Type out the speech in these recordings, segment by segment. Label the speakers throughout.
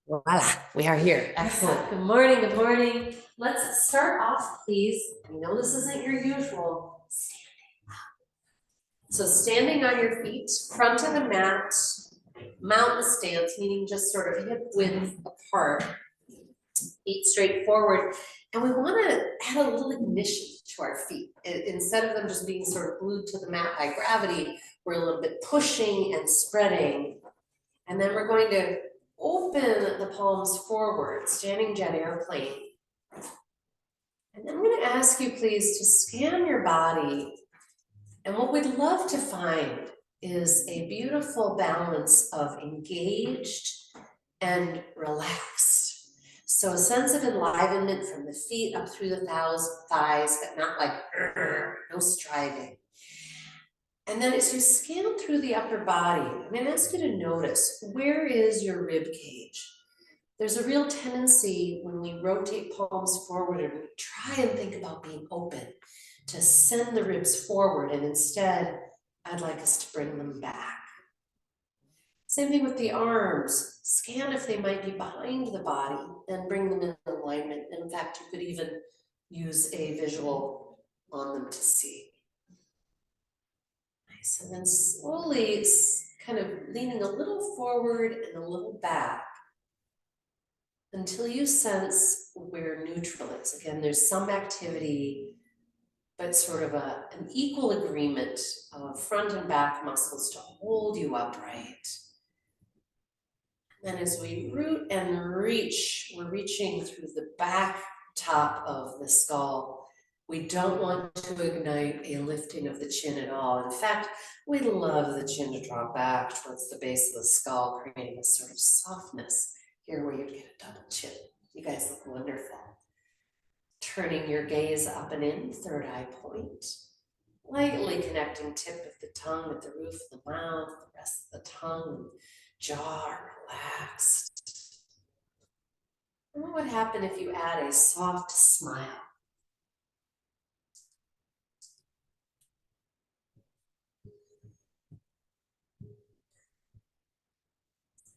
Speaker 1: Voila, we are here. Excellent. Good morning, good morning. Let's start off, please. I know this isn't your usual standing up. So standing on your feet, front of the mat, mountain stance, meaning just sort of hip width apart, feet straight forward. And we want to add a little ignition to our feet. Instead of them just being sort of glued to the mat by gravity, we're a little bit pushing and spreading. And then we're going to open the palms forward, standing jet airplane. And then I'm going to ask you please to scan your body. And what we'd love to find is a beautiful balance of engaged and relaxed. So a sense of enlivenment from the feet up through the thighs, but not like, no striving. And then as you scan through the upper body, I'm going to ask you to notice, where is your rib cage? There's a real tendency when we rotate palms forward and we try and think about being open to send the ribs forward, and instead, I'd like us to bring them back. Same thing with the arms. Scan if they might be behind the body and bring them in alignment. And in fact, you could even use a visual on them to see. Nice, and then slowly kind of leaning a little forward and a little back until you sense where neutral is. Again, there's some activity, but sort of an equal agreement of front and back muscles to hold you upright. And then as we root and reach, we're reaching through the back top of the skull. We don't want to ignite a lifting of the chin at all. In fact, we love the chin to drop back towards the base of the skull, creating a sort of softness here where you'd get a double chin. You guys look wonderful. Turning your gaze up and in, third eye point. Lightly connecting tip of the tongue with the roof of the mouth, the rest of the tongue and jaw are relaxed. And what would happen if you add a soft smile?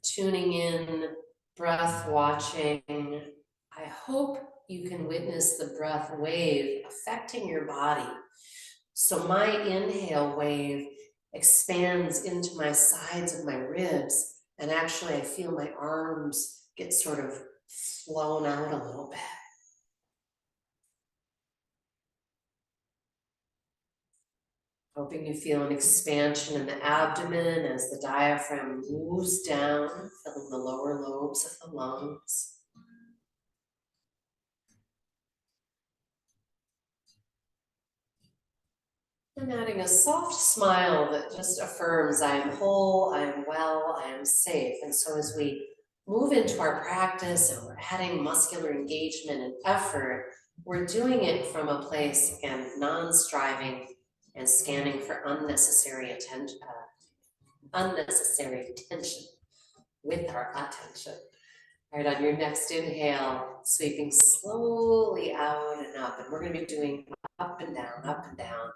Speaker 1: Tuning in, breath watching. I hope you can witness the breath wave affecting your body. So my inhale wave expands into my sides of my ribs, and actually I feel my arms get sort of flown out a little bit. Hoping you feel an expansion in the abdomen as the diaphragm moves down, filling the lower lobes of the lungs. And adding a soft smile that just affirms I am whole, I am well, I am safe. And so as we move into our practice and we're adding muscular engagement and effort, we're doing it from a place, again, non-striving and scanning for unnecessary attention, with our attention. All right, on your next inhale, sweeping slowly out and up, and we're going to be doing up and down,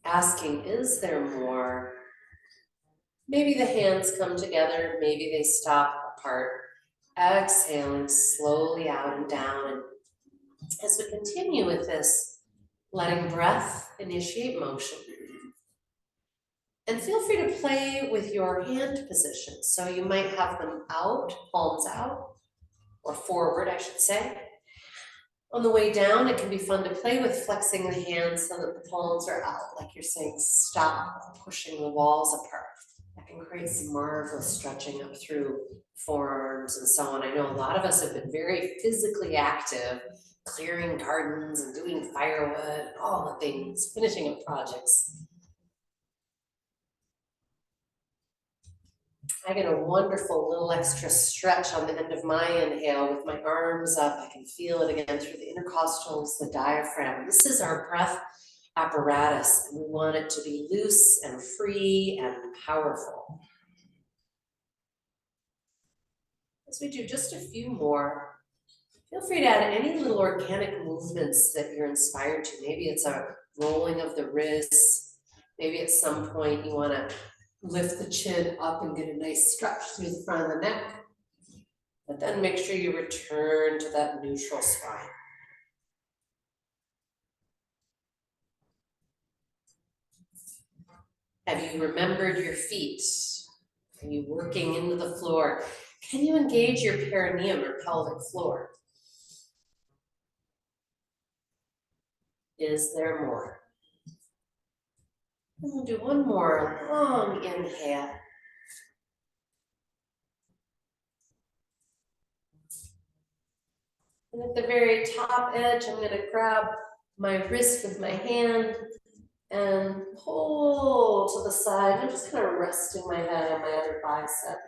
Speaker 1: asking, is there more? Maybe the hands come together, maybe they stop apart. Exhaling slowly out and down. And as we continue with this, letting breath initiate motion. And feel free to play with your hand positions. So you might have them out, palms out, or forward, I should say. On the way down, it can be fun to play with flexing the hands so that the palms are out, like you're saying stop, pushing the walls apart. That can create some marvelous stretching up through forearms and so on. I know a lot of us have been very physically active, clearing gardens and doing firewood and all the things, finishing up projects. I get a wonderful little extra stretch on the end of my inhale with my arms up. I can feel it again through the intercostals, the diaphragm. This is our breath apparatus, and we want it to be loose and free and powerful. As we do just a few more, feel free to add any little organic movements that you're inspired to. Maybe it's a rolling of the wrists. Maybe at some point you want to lift the chin up and get a nice stretch through the front of the neck. But then make sure you return to that neutral spine. Have you remembered your feet? Are you working into the floor? Can you engage your perineum or pelvic floor? Is there more? And we'll do one more long inhale. And at the very top edge, I'm going to grab my wrist with my hand and pull to the side. I'm just kind of resting my head on my other bicep.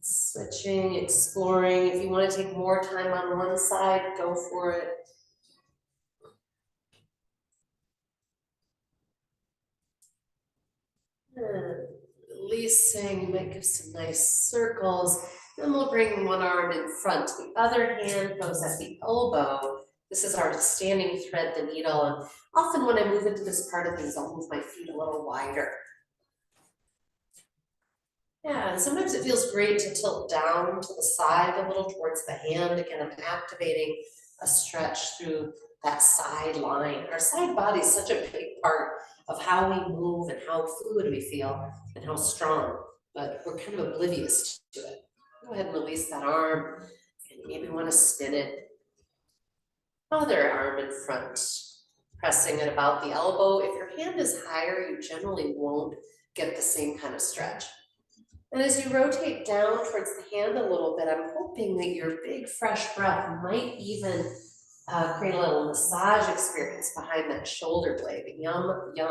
Speaker 1: Switching, exploring. If you want to take more time on one side, go for it. And releasing, make some nice circles. Then we'll bring one arm in front. The other hand goes at the elbow. This is our standing thread the needle. And often when I move into this part of things, I'll move my feet a little wider. Yeah, and sometimes it feels great to tilt down to the side a little towards the hand. Again, I'm activating a stretch through that side line. Our side body is such a big part of how we move and how fluid we feel and how strong, but we're kind of oblivious to it. Go ahead and release that arm, and you maybe want to spin it. Other arm in front, pressing at about the elbow. If your hand is higher, you generally won't get the same kind of stretch. And as you rotate down towards the hand a little bit, I'm hoping that your big fresh breath might even create a little massage experience behind that shoulder blade. Yum, yum.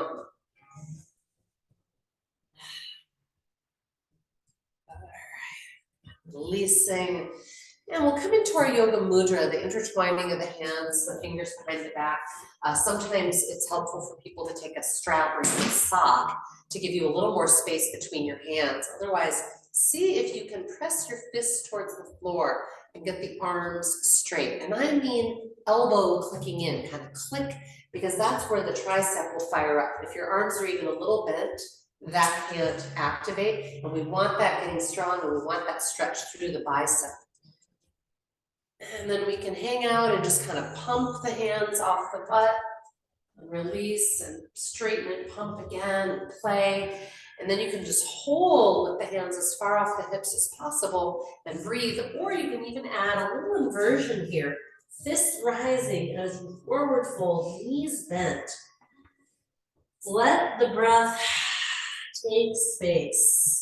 Speaker 1: All right. Releasing. And we'll come into our yoga mudra, the intertwining of the hands, the fingers behind the back. Sometimes it's helpful for people to take a strap or a sock to give you a little more space between your hands. Otherwise, see if you can press your fists towards the floor and get the arms straight. And I mean elbow clicking in, kind of click, because that's where the tricep will fire up. If your arms are even a little bent, that can't activate. And we want that getting strong, and we want that stretch through the bicep. And then we can hang out and just kind of pump the hands off the butt and release and straighten and pump again and play. And then you can just hold with the hands as far off the hips as possible and breathe. Or you can even add a little inversion here. Fists rising as you forward fold, knees bent. Let the breath take space.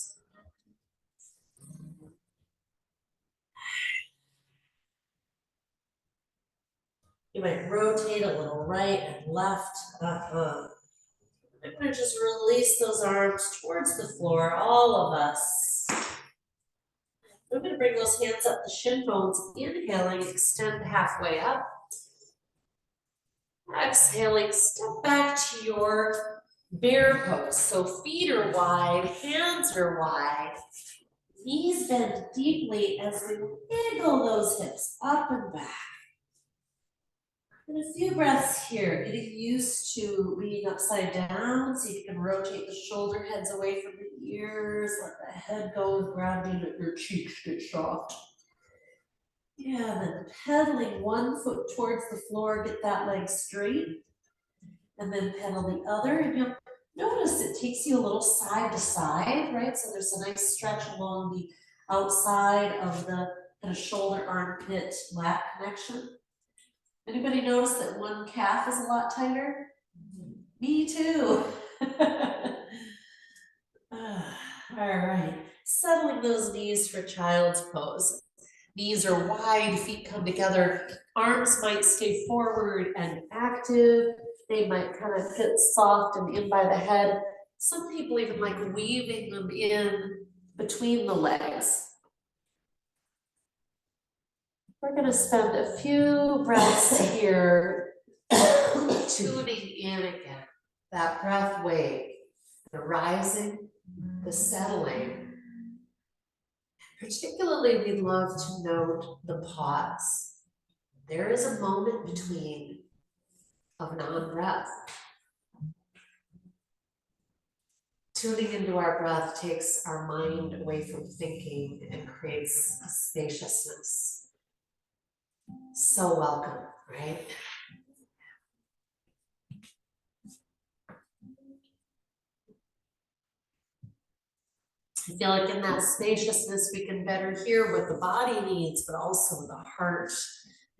Speaker 1: You might rotate a little right and left. I'm going to just release those arms towards the floor, all of us. I'm going to bring those hands up the shin bones, inhaling, extend halfway up. Exhaling, step back to your bear pose. So feet are wide, hands are wide. Knees bend deeply as we wiggle those hips up and back. And a few breaths here, getting used to leaning upside down. See if you can rotate the shoulder heads away from the ears. Let the head go with gravity, let your cheeks get soft. Yeah, then pedaling one foot towards the floor, get that leg straight. And then pedal the other. And you'll notice it takes you a little side to side, right? So there's a nice stretch along the outside of the kind of shoulder, armpit, lat connection. Anybody notice that one calf is a lot tighter? Me too. All right, settling those knees for child's pose. Knees are wide, feet come together. Arms might stay forward and active. They might kind of sit soft and in by the head. Some people even like weaving them in between the legs. We're going to spend a few breaths here tuning in again. That breath wave, the rising, the settling. Particularly, we'd love to note the pause. There is a moment between of non-breath. Tuning into our breath takes our mind away from thinking and creates a spaciousness. So welcome, right? I feel like in that spaciousness, we can better hear what the body needs, but also the heart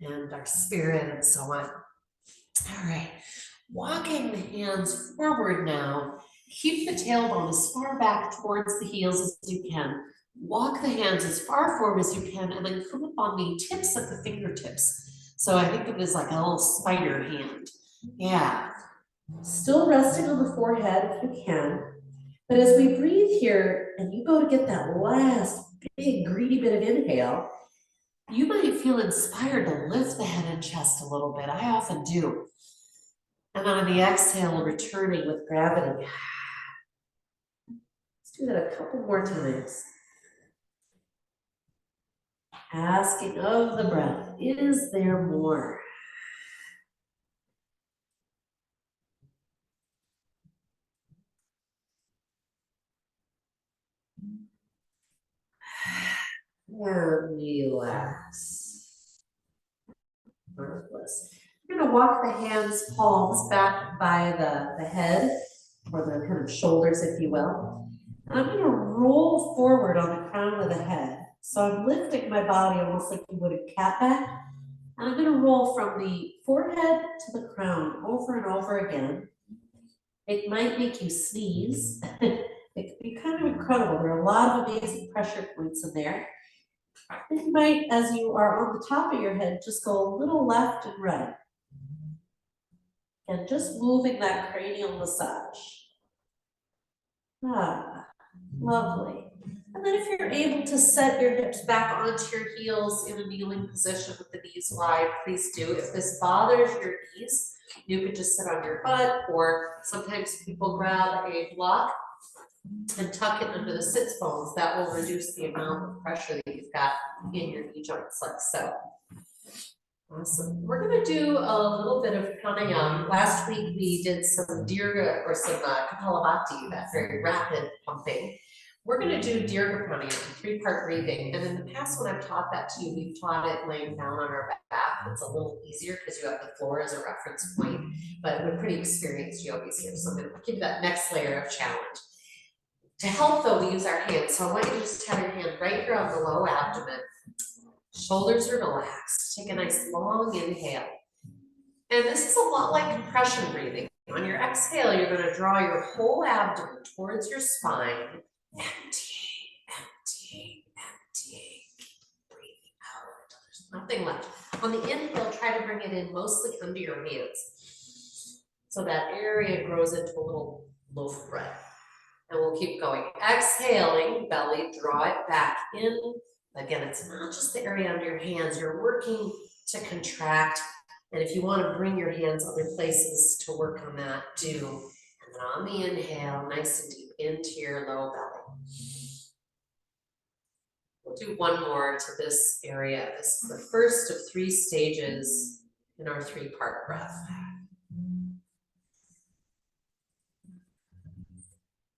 Speaker 1: and our spirit and so on. All right, walking the hands forward now. Keep the tailbone as far back towards the heels as you can. Walk the hands as far forward as you can, and then come up on the tips of the fingertips. So I think of it as like a little spider hand. Yeah. Still resting on the forehead if you can. But as we breathe here, and you go to get that last big greedy bit of inhale, you might feel inspired to lift the head and chest a little bit. I often do. And on the exhale, returning with gravity. Let's do that a couple more times. Asking of the breath, is there more? And relax. Marvelous. We're going to walk the hands, palms back by the head, or the kind of shoulders, if you will. And I'm going to roll forward on the crown of the head. So I'm lifting my body almost like you would a cat back. And I'm going to roll from the forehead to the crown over and over again. It might make you sneeze. It can be kind of incredible. There are a lot of amazing pressure points in there. It might, as you are on the top of your head, just go a little left and right. And just moving that cranial massage. Ah, lovely. And then if you're able to set your hips back onto your heels in a kneeling position with the knees wide, please do. If this bothers your knees, you could just sit on your butt, or sometimes people grab a block and tuck it under the sits bones. That will reduce the amount of pressure that you've got in your knee joints, like so. Awesome. We're going to do a little bit of pranayama. Last week we did some dirga or some kapalabhati, that very rapid pumping. We're going to do dirga pranayama, 3-part breathing. And in the past, when I've taught that to you, we've taught it laying down on our back. It's a little easier because you have the floor as a reference point, but we're pretty experienced yogis here. So I'm going to give you that next layer of challenge. To help though, we use our hands. So I want you to just have your hand right here on the low abdomen. Shoulders are relaxed. Take a nice long inhale. And this is a lot like compression breathing. On your exhale, you're going to draw your whole abdomen towards your spine. Emptying, emptying, emptying. Breathing out until there's nothing left. On the inhale, try to bring it in mostly under your hands. So that area grows into a little loaf of bread. And we'll keep going. Exhaling, belly, draw it back in. Again, it's not just the area under your hands. You're working to contract. And if you want to bring your hands other places to work on that, do. And then on the inhale, nice and deep into your low belly. We'll do one more to this area. This is the first of 3 stages in our 3-part breath.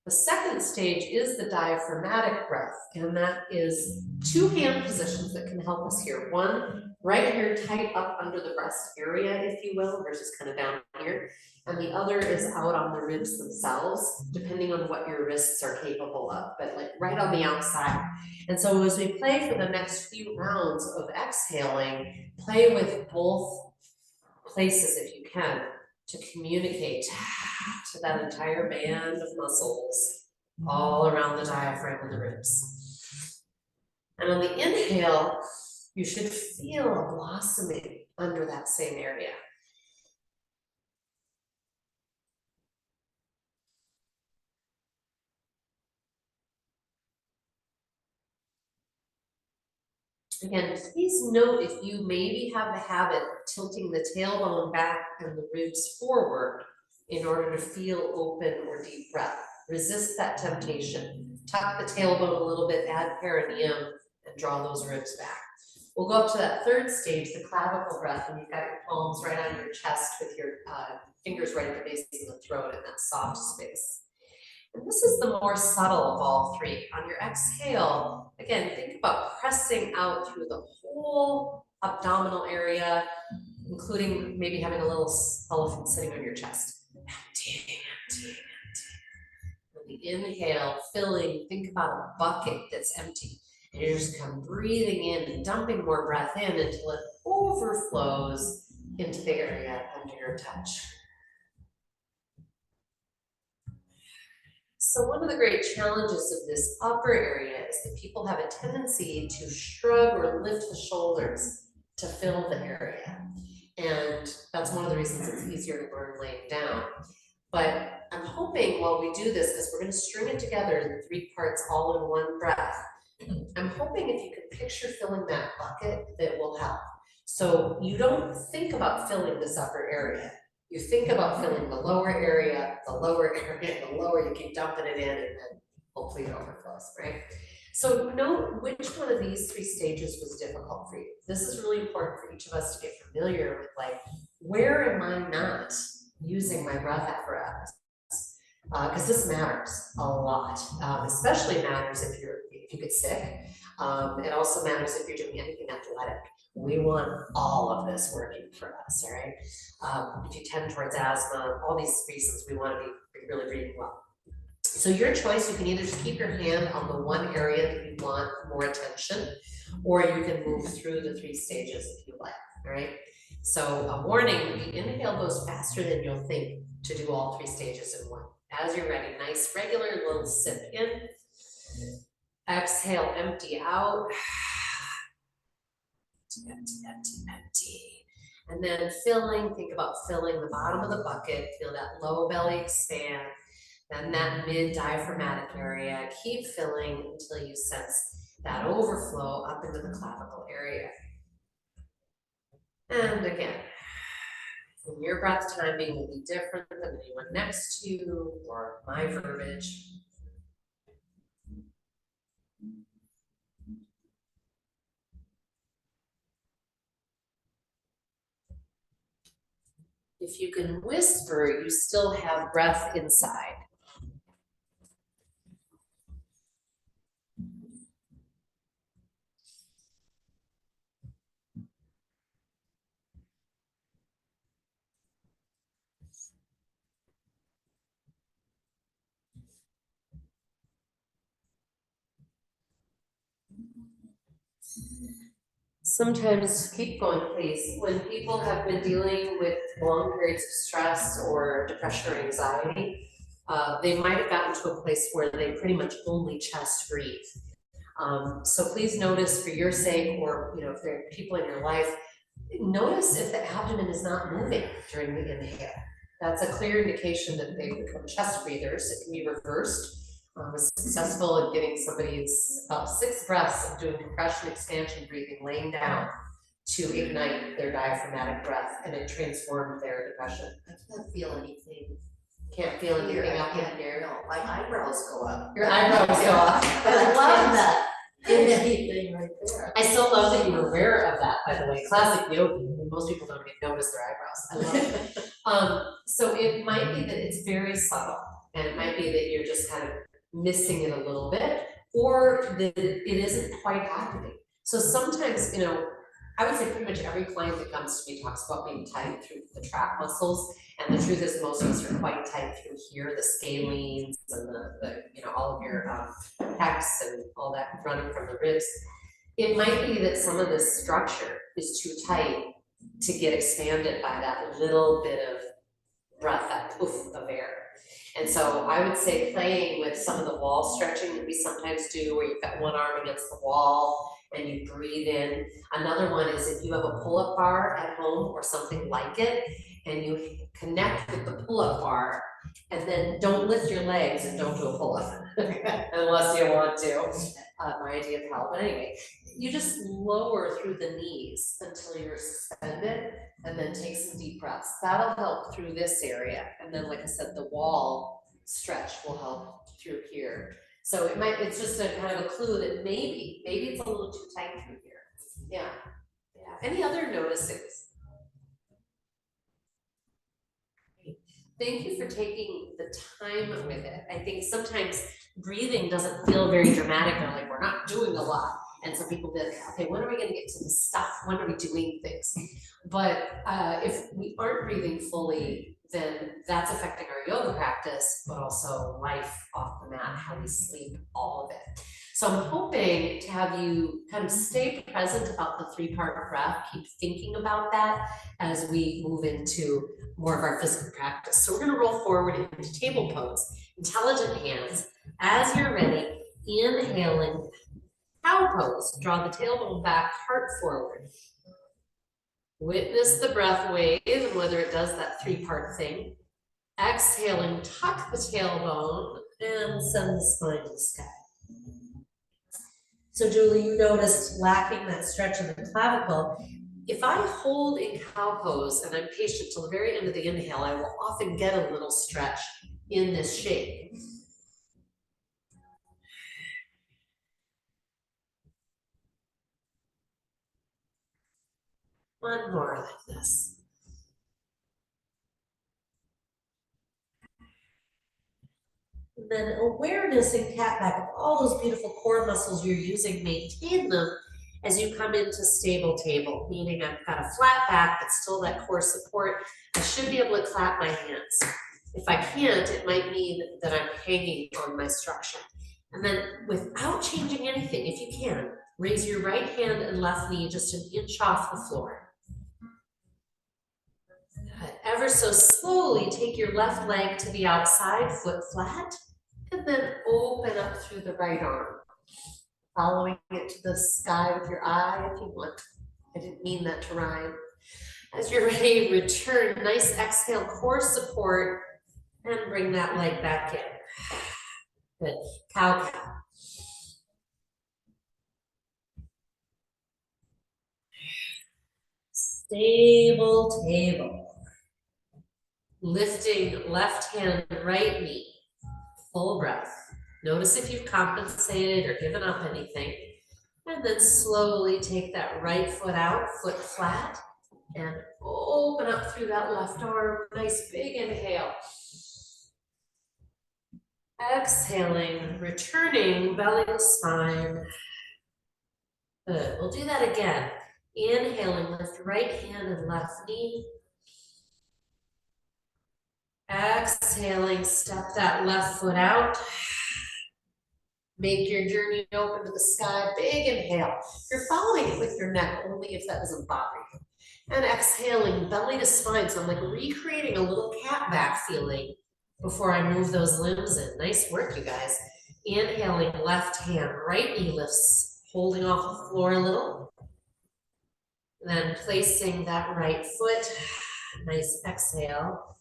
Speaker 1: The second stage is the diaphragmatic breath, and that is 2 hand positions that can help us here. One, right here, tight up under the breast area, if you will, versus kind of down here. And the other is out on the ribs themselves, depending on what your wrists are capable of, but like right on the outside. And so as we play for the next few rounds of exhaling, play with both places if you can, to communicate to that entire band of muscles all around the diaphragm and the ribs. And on the inhale, you should feel a blossoming under that same area. Again, please note if you maybe have the habit of tilting the tailbone back and the ribs forward in order to feel open or deep breath. Resist that temptation. Tuck the tailbone a little bit, add perineum, and draw those ribs back. We'll go up to that third stage, the clavicle breath, and you've got your palms right on your chest with your fingers right at the base of the throat in that soft space. And this is the more subtle of all three. On your exhale, again, think about pressing out through the whole abdominal area, including maybe having a little elephant sitting on your chest. Empty, empty, empty. On the inhale, filling, think about a bucket that's empty. And you're just kind of breathing in and dumping more breath in until it overflows into the area under your touch. So one of the great challenges of this upper area is that people have a tendency to shrug or lift the shoulders to fill the area. And that's one of the reasons it's easier to learn laying down. But I'm hoping while we do this, because we're going to string it together in 3 parts all in one breath, I'm hoping if you can picture filling that bucket, that will help. So you don't think about filling this upper area. You think about filling the lower area, the lower area, the lower, you keep dumping it in and then hopefully it overflows, right? So note which one of these 3 stages was difficult for you. This is really important for each of us to get familiar with, like, where am I not using my breath apparatus? Because this matters a lot, especially matters if you get sick. It also matters if you're doing anything athletic. We want all of this working for us, all right? If you tend towards asthma, all these reasons, we want to be really breathing well. So your choice, you can either just keep your hand on the one area that you want more attention, or you can move through the 3 stages if you like, all right? So a warning, the inhale goes faster than you'll think to do all 3 stages in one. As you're ready, nice regular little sip in. Exhale, empty out. Empty, empty, empty. And then filling, think about filling the bottom of the bucket, feel that low belly expand, then that mid diaphragmatic area, keep filling until you sense that overflow up into the clavicle area. And again, your breath timing will be different than anyone next to you or my verbiage. If you can whisper, you still have breath inside. Sometimes, keep going please, when people have been dealing with long periods of stress or depression or anxiety, they might have gotten to a place where they pretty much only chest breathe. So please notice for your sake, or if there are people in your life, notice if the abdomen is not moving during the inhale. That's a clear indication that they've become chest breathers. It can be reversed. I was successful in getting somebody's about 6 breaths of doing compression, expansion breathing, laying down to ignite their diaphragmatic breath, and it transformed their depression.
Speaker 2: I can't feel anything.
Speaker 1: Can't feel anything up in here.
Speaker 2: No, my eyebrows go up.
Speaker 1: Your eyebrows go up.
Speaker 2: I love that. Anything right there.
Speaker 1: I still love that you're aware of that, by the way. Classic yogi. I mean, most people don't even notice their eyebrows. I love it. So it might be that it's very subtle, and it might be that you're just kind of missing it a little bit, or that it isn't quite happening. So sometimes, I would say pretty much every client that comes to me talks about being tight through the trap muscles, and the truth is most of us are quite tight through here, the scalenes and the all of your pecs and all that running from the ribs. It might be that some of this structure is too tight to get expanded by that little bit of breath, that poof of air. And so I would say playing with some of the wall stretching that we sometimes do, where you've got one arm against the wall and you breathe in. Another one is if you have a pull-up bar at home or something like it, and you connect with the pull-up bar, and then don't lift your legs and don't do a pull-up unless you want to. My idea of help. But anyway, you just lower through the knees until you're suspended, and then take some deep breaths. That'll help through this area. And then, like I said, the wall stretch will help through here. So it's just a kind of a clue that maybe it's a little too tight through here. Yeah. Any other noticings? Thank you for taking the time with it. I think sometimes breathing doesn't feel very dramatic or like we're not doing a lot. And some people be like, okay, when are we gonna get to the stuff? When are we doing things? But if we aren't breathing fully, then that's affecting our yoga practice, but also life off the mat, how we sleep, all of it. So I'm hoping to have you kind of stay present about the 3-part breath, keep thinking about that as we move into more of our physical practice. So we're gonna roll forward into table pose, intelligent hands. As you're ready, inhaling, cow pose. Draw the tailbone back, heart forward. Witness the breath wave and whether it does that 3-part thing. Exhaling, tuck the tailbone and send the spine to the sky. So Julie, you noticed lacking that stretch in the clavicle. If I hold in cow pose and I'm patient till the very end of the inhale, I will often get a little stretch in this shape. One more like this. And then awareness in cat back of all those beautiful core muscles you're using, maintain them as you come into stable table, meaning I've got a flat back, but still that core support. I should be able to clap my hands. If I can't, it might mean that I'm hanging on my structure. And then without changing anything, if you can, raise your right hand and left knee just an inch off the floor. Ever so slowly, take your left leg to the outside, foot flat, and then open up through the right arm, following it to the sky with your eye if you want. I didn't mean that to rhyme. As you're ready, return, nice exhale, core support, and bring that leg back in. Good, cow. Stable table. Lifting left hand, right knee, full breath. Notice if you've compensated or given up anything. And then slowly take that right foot out, foot flat, and open up through that left arm. Nice big inhale. Exhaling, returning, belly to spine. Good, we'll do that again. Inhaling, lift right hand and left knee. Exhaling, step that left foot out. Make your journey open to the sky, big inhale. You're following it with your neck only if that doesn't bother you. And exhaling, belly to spine. So I'm like recreating a little cat back feeling before I move those limbs in. Nice work, you guys. Inhaling, left hand, right knee lifts, holding off the floor a little. Then placing that right foot, nice exhale.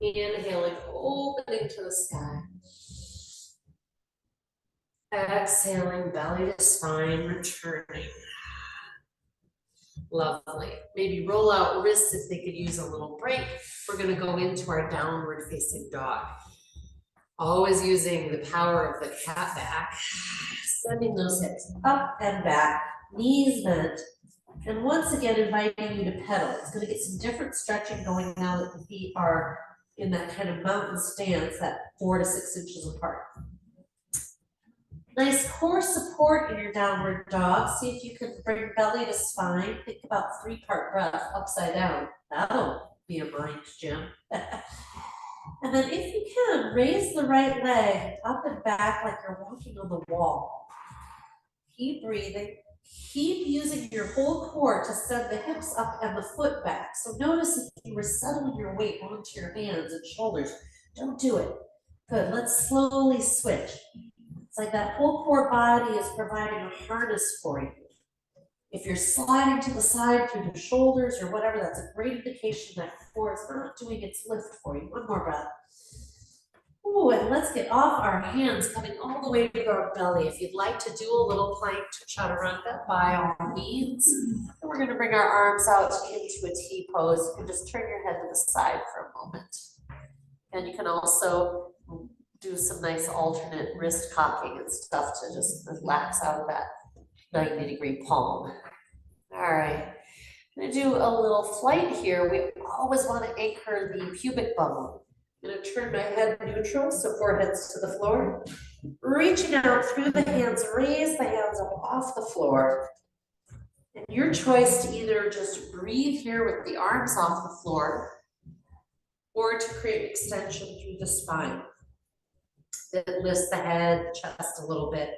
Speaker 1: Inhaling, opening to the sky. Exhaling, belly to spine, returning. Lovely. Maybe roll out wrists if they could use a little break. We're going to go into our downward facing dog. Always using the power of the cat back. Sending those hips up and back, knees bent. And once again, inviting you to pedal. It's going to get some different stretching going now that the feet are in that kind of mountain stance, that 4 to 6 inches apart. Nice core support in your downward dog. See if you can bring belly to spine. Think about 3-part breath upside down. That'll be a mind gym. And then if you can, raise the right leg up and back like you're walking on the wall. Keep breathing. Keep using your whole core to send the hips up and the foot back. So notice if you were settling your weight onto your hands and shoulders. Don't do it. Good. Let's slowly switch. It's like that whole core body is providing a harness for you. If you're sliding to the side through the shoulders or whatever, that's a great indication that core is not doing its lift for you. One more breath. Ooh, and let's get off our hands, coming all the way to our belly. If you'd like to do a little plank to chaturanga, by all means. And we're going to bring our arms out into a T pose. You can just turn your head to the side for a moment. And you can also do some nice alternate wrist cocking and stuff to just relax out of that 90-degree palm. All right, I'm gonna do a little flight here. We always want to anchor the pubic bone I'm gonna turn my head neutral, so forehead's to the floor. Reaching out through the hands, raise the hands up off the floor. And your choice to either just breathe here with the arms off the floor or to create extension through the spine. That lifts the head, chest a little bit.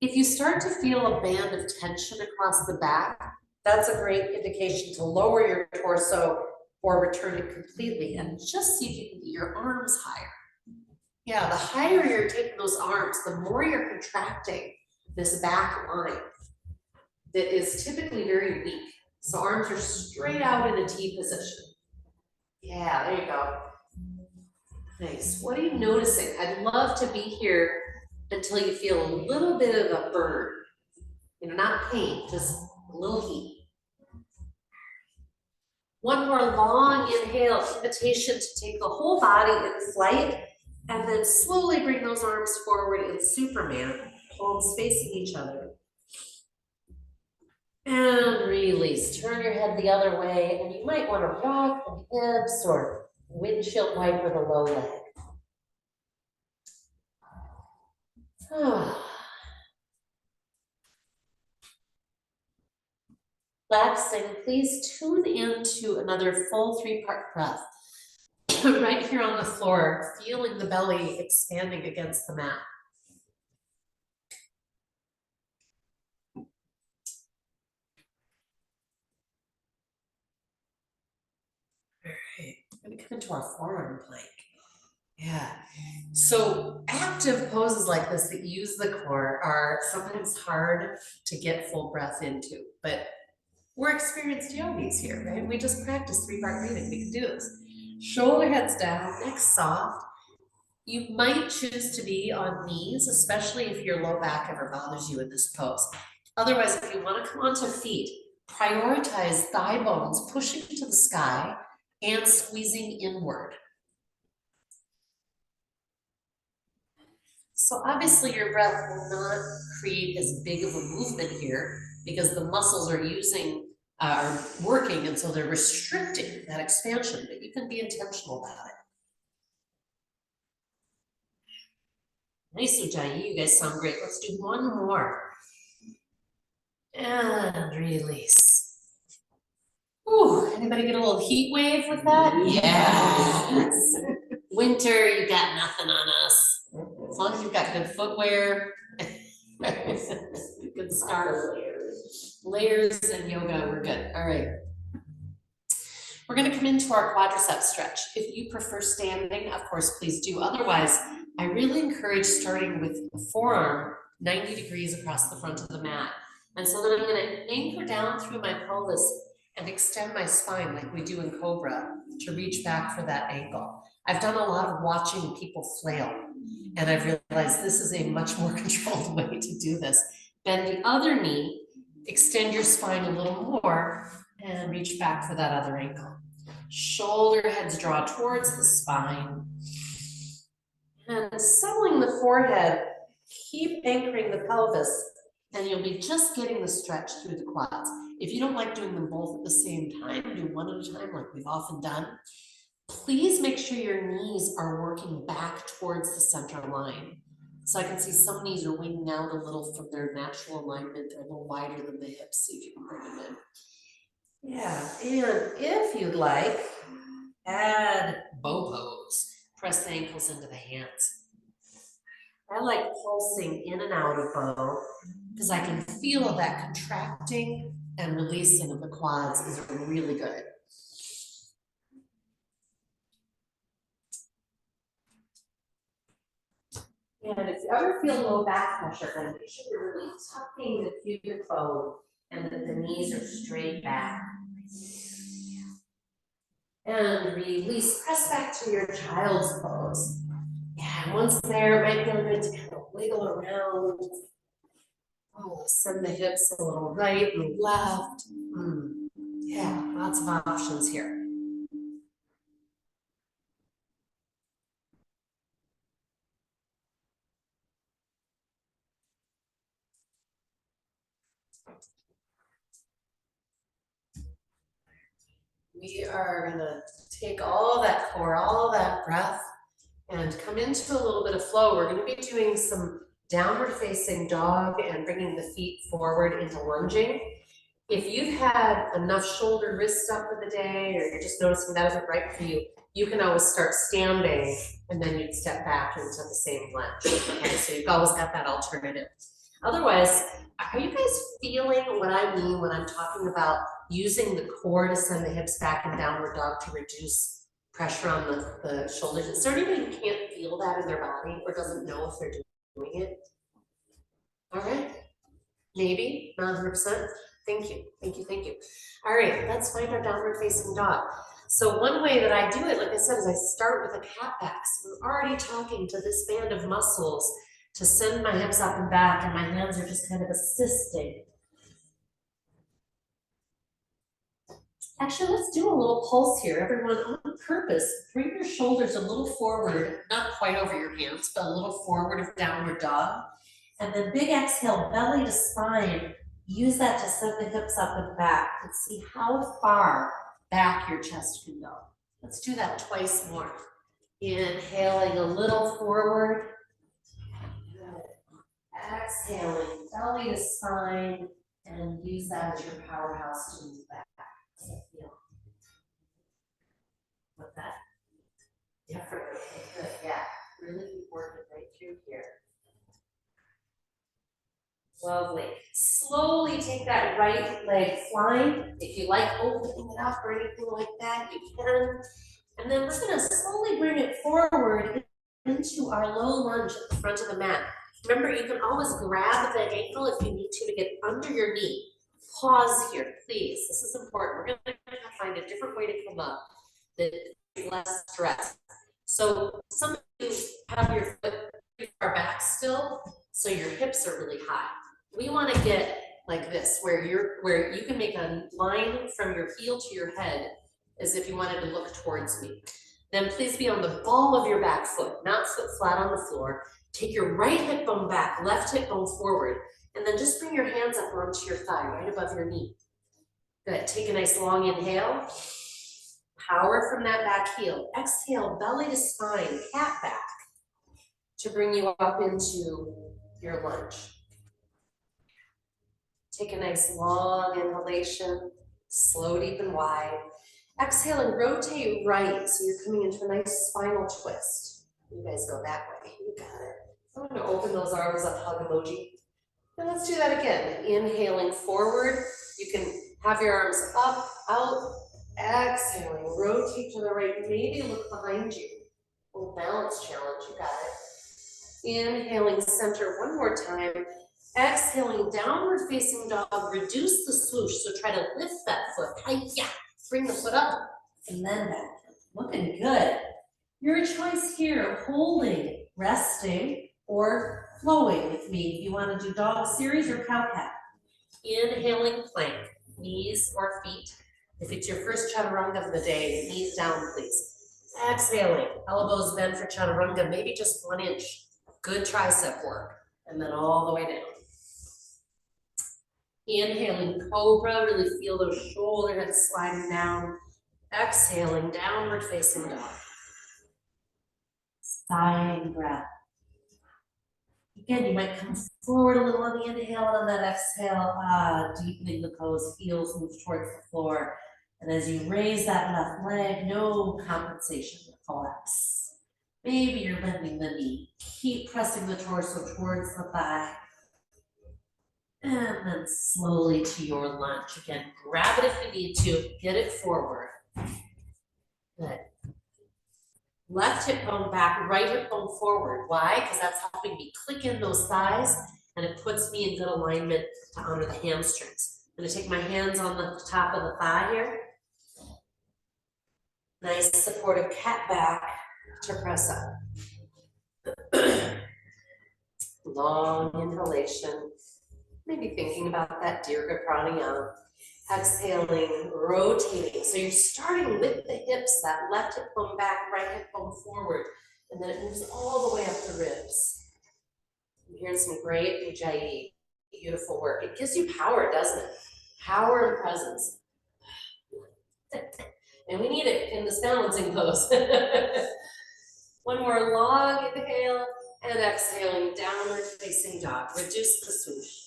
Speaker 1: If you start to feel a band of tension across the back, that's a great indication to lower your torso or return it completely and just see if you can get your arms higher. Yeah, the higher you're taking those arms, the more you're contracting this back line that is typically very weak. So arms are straight out in a T position. Yeah, there you go. Nice. What are you noticing? I'd love to be here until you feel a little bit of a burn. You know, not pain, just a little heat. One more long inhale, invitation to take the whole body in flight, and then slowly bring those arms forward in Superman, palms facing each other. And release. Turn your head the other way, and you might want to rock the hips or windshield wiper the low leg. Relaxing, please tune into another full 3-part breath. Right here on the floor, feeling the belly expanding against the mat. All right, I'm gonna come into our forearm plank. Yeah, so active poses like this that use the core are sometimes hard to get full breath into, but we're experienced yogis here, right? We just practiced 3-part breathing, we can do this. Shoulder heads down, neck soft. You might choose to be on knees, especially if your low back ever bothers you in this pose. Otherwise, if you want to come onto feet, prioritize thigh bones pushing to the sky and squeezing inward. So obviously your breath will not create as big of a movement here because the muscles are working, and so they're restricting that expansion, but you can be intentional about it. Nice, Ujjayi, you guys sound great. Let's do one more. And release. Ooh, anybody get a little heat wave with that? Yes. Winter, you got nothing on us. As long as you've got good footwear, good scarf, layers and yoga, we're good. All right. We're gonna come into our quadricep stretch. If you prefer standing, of course, please do. Otherwise, I really encourage starting with the forearm 90 degrees across the front of the mat. And so then I'm gonna anchor down through my pelvis and extend my spine like we do in Cobra to reach back for that ankle. I've done a lot of watching people flail, and I've realized this is a much more controlled way to do this. Bend the other knee, extend your spine a little more, and reach back for that other ankle. Shoulder heads draw towards the spine. And settling the forehead, keep anchoring the pelvis, and you'll be just getting the stretch through the quads. If you don't like doing them both at the same time, do one at a time like we've often done. Please make sure your knees are working back towards the center line. So I can see some knees are winging out a little from their natural alignment. They're a little wider than the hips. See if you can bring them in. Yeah, and if you'd like, add bow pose. Press the ankles into the hands. I like pulsing in and out of bow because I can feel that contracting and releasing of the quads is really good. And if you ever feel low back pressure, then make sure you're really tucking the pubic bone and that the knees are straight back. And release, press back to your child's pose. Yeah, and once there, it might feel good to kind of wiggle around. Oh, send the hips a little right and left. Yeah, lots of options here. We are gonna take all that core, all that breath, and come into a little bit of flow. We're gonna be doing some downward facing dog and bringing the feet forward into lunging. If you've had enough shoulder wrist up for the day, or you're just noticing that isn't right for you, you can always start standing and then you'd step back into the same lunge. Okay, so you've always got that alternative. Otherwise, are you guys feeling what I mean when I'm talking about using the core to send the hips back in downward dog to reduce pressure on the shoulders? Is there anybody who can't feel that in their body or doesn't know if they're doing it? All right, maybe, not 100%. Thank you, thank you, thank you. All right, let's find our downward facing dog. So one way that I do it, like I said, is I start with a cat back. So I'm already talking to this band of muscles to send my hips up and back, and my hands are just kind of assisting. Actually, let's do a little pulse here, everyone, on purpose. Bring your shoulders a little forward, not quite over your hands, but a little forward of downward dog. And then big exhale, belly to spine. Use that to send the hips up and back and see how far back your chest can go. Let's do that twice more. Inhaling a little forward. Good. Exhaling, belly to spine, and use that as your powerhouse to move back. Does that feel? With that? Different. Okay, good. Yeah. Really keep working right through here. Lovely. Slowly take that right leg flying. If you like opening it up or anything like that, you can. And then we're going to slowly bring it forward into our low lunge at the front of the mat. Remember, you can always grab the ankle if you need to get under your knee. Pause here, please. This is important. We're going to find a different way to come up that is less stress. So some of you have your foot pretty far back still, so your hips are really high. We want to get like this, where you can make a line from your heel to your head as if you wanted to look towards me. Then please be on the ball of your back foot, not foot flat on the floor. Take your right hip bone back, left hip bone forward, and then just bring your hands up onto your thigh, right above your knee. Good. Take a nice long inhale. Power from that back heel. Exhale, belly to spine, cat back, to bring you up into your lunge. Take a nice long inhalation, slow, deep, and wide. Exhale and rotate right, so you're coming into a nice spinal twist. You guys go that way, you got it. I'm gonna open those arms up, hug emoji. And let's do that again. Inhaling forward, you can have your arms up, out, exhaling, rotate to the right, maybe look behind you. A little balance challenge, you got it. Inhaling center one more time. Exhaling, downward facing dog, reduce the swoosh, so try to lift that foot. Hi-ya. Bring the foot up and then back. Looking good. Your choice here, holding, resting, or flowing with me. If you want to do dog series or cow cat. Inhaling plank, knees or feet. If it's your first chaturanga of the day, knees down, please. Exhaling, elbows bent for chaturanga, maybe just 1 inch. Good tricep work. And then all the way down. Inhaling cobra, really feel those shoulder heads sliding down. Exhaling, downward facing dog. Sighing breath. Again, you might come forward a little on the inhale, and on that exhale, deepening the pose, heels move towards the floor. And as you raise that left leg, no compensation, collapse. Maybe you're bending the knee. Keep pressing the torso towards the thigh. And then slowly to your lunge. Again, grab it if you need to, get it forward. Good. Left hip bone back, right hip bone forward. Why? Because that's helping me click in those thighs, and it puts me in good alignment to honor the hamstrings. I'm gonna take my hands on the top of the thigh here. Nice supportive cat back to press up. Long inhalation. Maybe thinking about that Dirga Pranayama. Exhaling, rotating. So you're starting with the hips, that left hip bone back, right hip bone forward, and then it moves all the way up the ribs. I'm hearing some great Ujjayi, beautiful work. It gives you power, doesn't it? Power and presence. And we need it in this balancing pose. One more long inhale and exhaling, downward facing dog. Reduce the swoosh.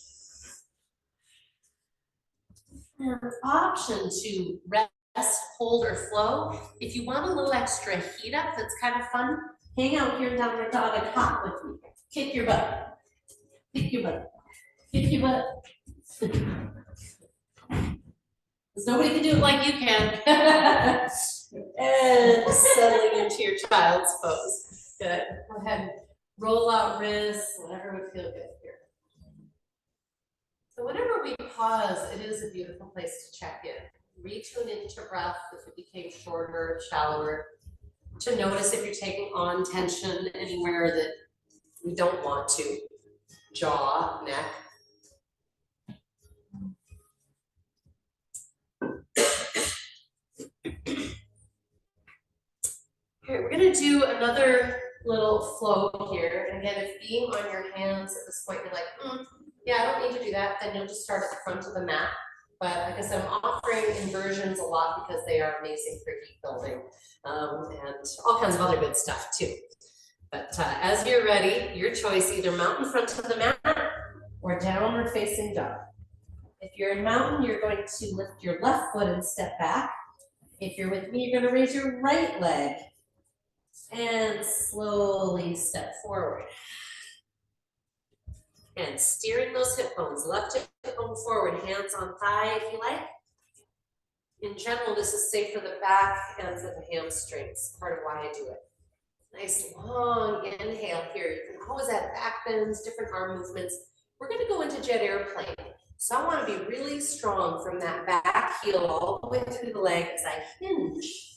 Speaker 1: And option to rest, hold, or flow. If you want a little extra heat up that's kind of fun, hang out here in downward dog and hop with me. Kick your butt. Kick your butt. Kick your butt. Because nobody can do it like you can. And settling into your child's pose. Good. Go ahead and roll out wrists, whatever would feel good here. So whenever we pause, it is a beautiful place to check in. Retune into breath if it became shorter, shallower. To notice if you're taking on tension anywhere that we don't want to. Jaw, neck. Okay, we're gonna do another little flow here. And again, if being on your hands at this point, you're like, yeah, I don't need to do that, then you'll just start at the front of the mat. But like I said, I'm offering inversions a lot because they are amazing for heat building and all kinds of other good stuff too. But as you're ready, your choice, either mountain front of the mat or downward facing dog. If you're in mountain, you're going to lift your left foot and step back. If you're with me, you're gonna raise your right leg and slowly step forward. And steering those hip bones, left hip bone forward, hands on thigh if you like. In general, this is safe for the back and for the hamstrings, part of why I do it. Nice long inhale here. You can always add back bends, different arm movements. We're gonna go into jet airplane. So I wanna be really strong from that back heel all the way through the leg as I hinge.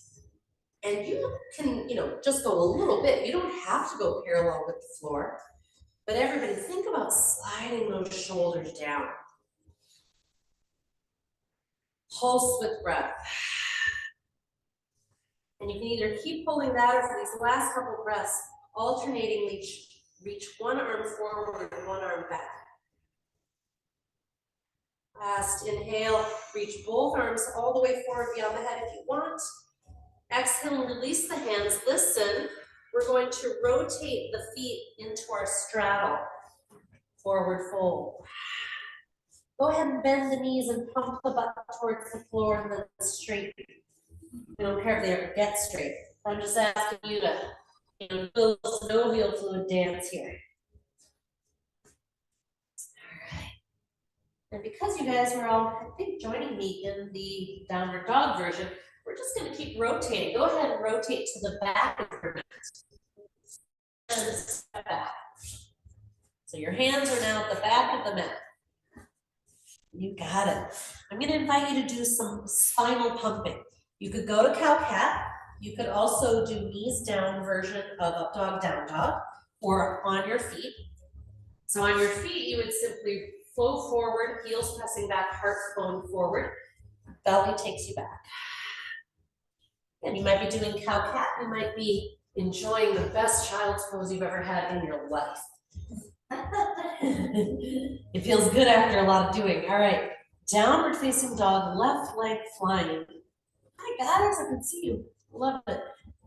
Speaker 1: And you can, just go a little bit. You don't have to go parallel with the floor. But everybody, think about sliding those shoulders down. Pulse with breath. And you can either keep pulling that or for these last couple of breaths, alternatingly reach one arm forward and one arm back. Last inhale, reach both arms all the way forward beyond the head if you want. Exhale and release the hands. Listen. We're going to rotate the feet into our straddle, forward fold. Go ahead and bend the knees and pump the butt towards the floor and then straight. We don't care if they ever get straight. I'm just asking you to do a little synovial fluid dance here. All right. And because you guys were all, I think, joining me in the downward dog version, we're just going to keep rotating. Go ahead and rotate to the back of your mat. And step back. So your hands are now at the back of the mat. You got it. I'm going to invite you to do some spinal pumping. You could go to cow-cat. You could also do knees down version of up dog, down dog, or on your feet. So on your feet, you would simply flow forward, heels pressing back, heart flowing forward. Belly takes you back. And you might be doing cow-cat. You might be enjoying the best child's pose you've ever had in your life. It feels good after a lot of doing. All right, downward facing dog, left leg flying. Hi guys, I can see you. Love it.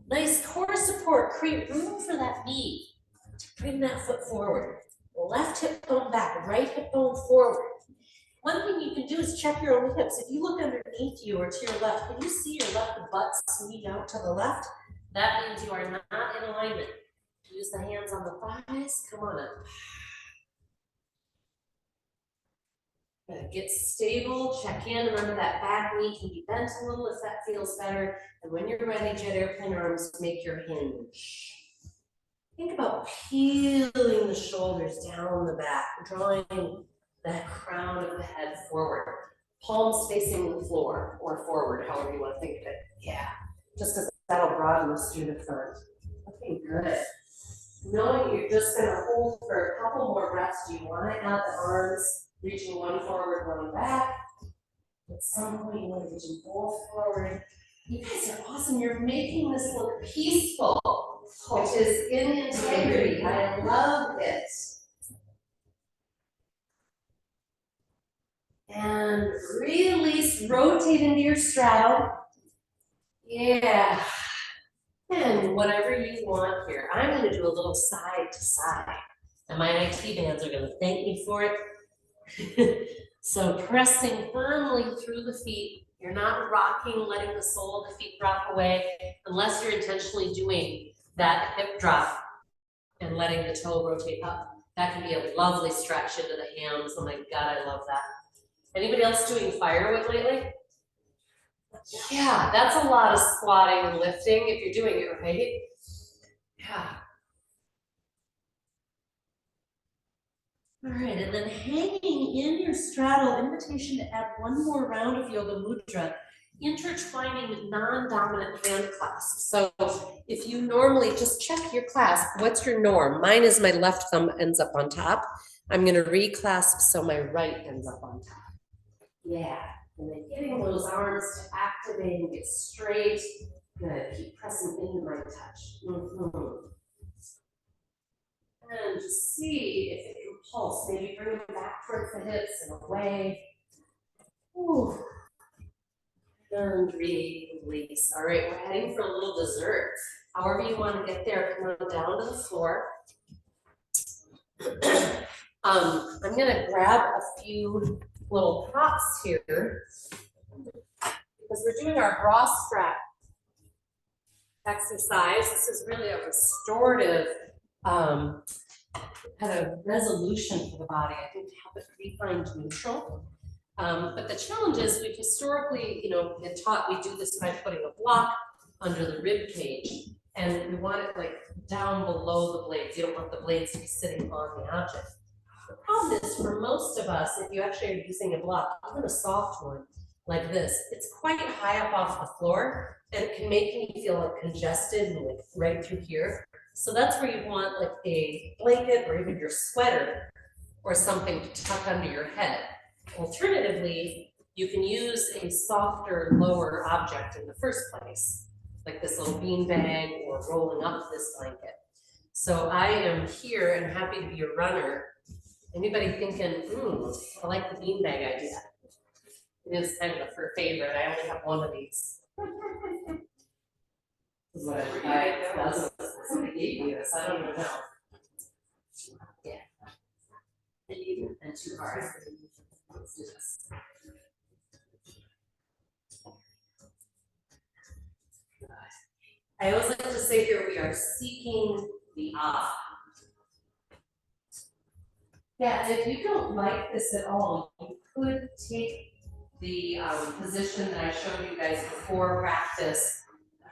Speaker 1: Nice core support. Create room for that knee. Bring that foot forward. Left hip bone back, right hip bone forward. One thing you can do is check your own hips. If you look underneath you or to your left, can you see your left butt swing out to the left? That means you are not in alignment. Use the hands on the thighs. Come on up. Get stable, check in. Remember that back knee can be bent a little if that feels better. And when you're ready, jet airplane arms, make your hinge. Think about peeling the shoulders down the back, drawing that crown of the head forward. Palms facing the floor or forward, however you want to think of it. Yeah, just because that'll broaden us through the front. Okay, good. Knowing you're just going to hold for a couple more breaths, do you want to add the arms, reaching one forward, one back? At some point, you want to reach them both forward. You guys are awesome. You're making this look peaceful, which is in integrity. I love it. And release, rotate into your straddle. Yeah. And whatever you want here. I'm gonna do a little side to side. And my IT bands are gonna thank me for it. So pressing firmly through the feet. You're not rocking, letting the sole of the feet drop away, unless you're intentionally doing that hip drop and letting the toe rotate up. That can be a lovely stretch into the hams. Oh my God, I love that. Anybody else doing firewood lately? Yeah, that's a lot of squatting and lifting if you're doing it right. Yeah. All right, and then hanging in your straddle, invitation to add one more round of yoga mudra, intertwining non-dominant hand clasps. So if you normally just check your clasp, what's your norm? Mine is my left thumb ends up on top. I'm gonna reclasp so my right ends up on top. Yeah, and then getting those arms to activate and get straight. Good, keep pressing into my touch. And just see if it can pulse. Maybe bring them back towards the hips and away. Ooh. And release. All right, we're heading for a little dessert. However you want to get there, come on down to the floor. I'm gonna grab a few little props here because we're doing our bra strap exercise. This is really a restorative kind of resolution for the body, I think, to help it refind neutral. But the challenge is we've historically, been taught we do this by putting a block under the rib cage, and we want it like down below the blades. You don't want the blades to be sitting on the object. The problem is for most of us, if you actually are using a block, even a soft one like this, it's quite high up off the floor, and it can make me feel like congested and like right through here. So that's where you want like a blanket or even your sweater or something to tuck under your head. Alternatively, you can use a softer, lower object in the first place, like this little bean bag or rolling up this blanket. So I am here and happy to be a runner. Anybody thinking, I like the bean bag idea? It is kind of a favorite. I only have one of these. Somebody gave me this, I don't even know. Yeah. And 2 cards. Let's do this. I always like to say here we are seeking the ah. Yeah, and if you don't like this at all, you could take the position that I showed you guys before practice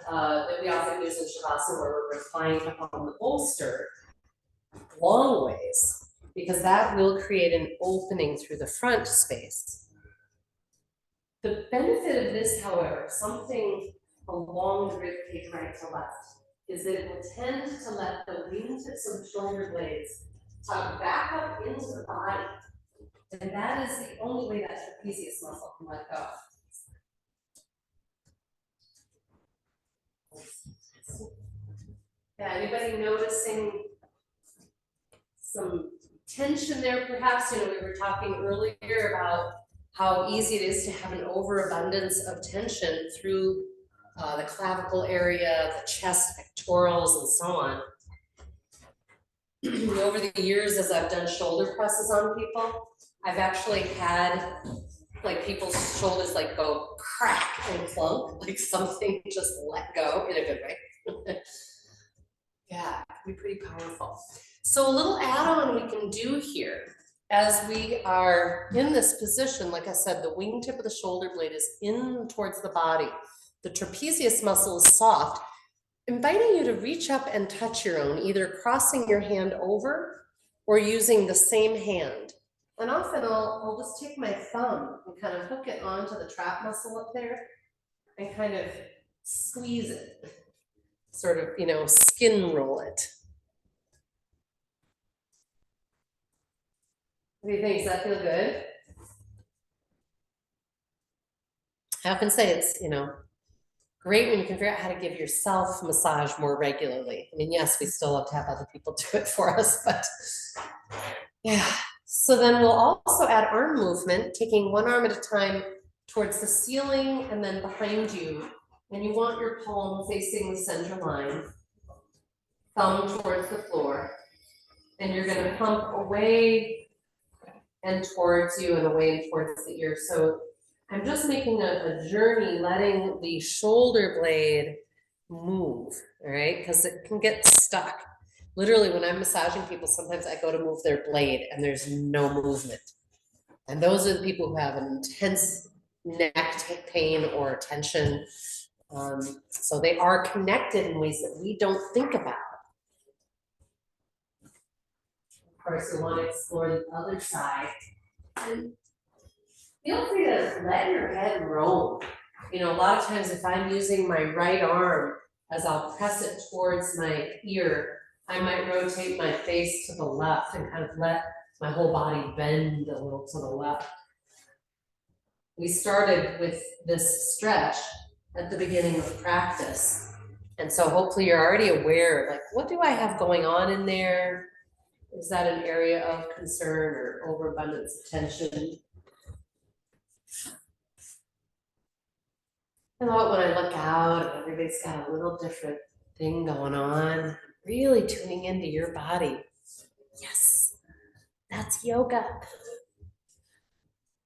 Speaker 1: that we often use in Shavasana, where we're reclining up on the bolster long ways, because that will create an opening through the front space. The benefit of this, however, something along the rib cage right to left, is that it will tend to let the wingtips of the shoulder blades tuck back up into the body. And that is the only way that trapezius muscle can let go. Yeah, anybody noticing some tension there perhaps? We were talking earlier about how easy it is to have an overabundance of tension through the clavicle area, the chest, pectorals, and so on. Over the years, as I've done shoulder presses on people, I've actually had like people's shoulders like go crack and clunk, like something just let go in a good way. Yeah, it can be pretty powerful. So a little add-on we can do here as we are in this position, like I said, the wingtip of the shoulder blade is in towards the body. The trapezius muscle is soft, inviting you to reach up and touch your own, either crossing your hand over or using the same hand. And often I'll just take my thumb and kind of hook it onto the trap muscle up there and kind of squeeze it, sort of, skin roll it. What do you think? Does that feel good? I often say it's, great when you can figure out how to give yourself massage more regularly. I mean, yes, we still love to have other people do it for us, but yeah. So then we'll also add arm movement, taking one arm at a time towards the ceiling and then behind you And you want your palm facing the center line, thumb towards the floor. And you're gonna pump away and towards you and away and towards the ear. So I'm just making a journey, letting the shoulder blade move, all right? Because it can get stuck. Literally, when I'm massaging people, sometimes I go to move their blade and there's no movement. And those are the people who have intense neck pain or tension. So they are connected in ways that we don't think about. Of course, we want to explore the other side. And feel free to let your head roam. You know, a lot of times if I'm using my right arm, as I'll press it towards my ear, I might rotate my face to the left and kind of let my whole body bend a little to the left. We started with this stretch at the beginning of practice. And so hopefully you're already aware, like, what do I have going on in there? Is that an area of concern or overabundance of tension? I love when I look out and everybody's got a little different thing going on, really tuning into your body. Yes, that's yoga.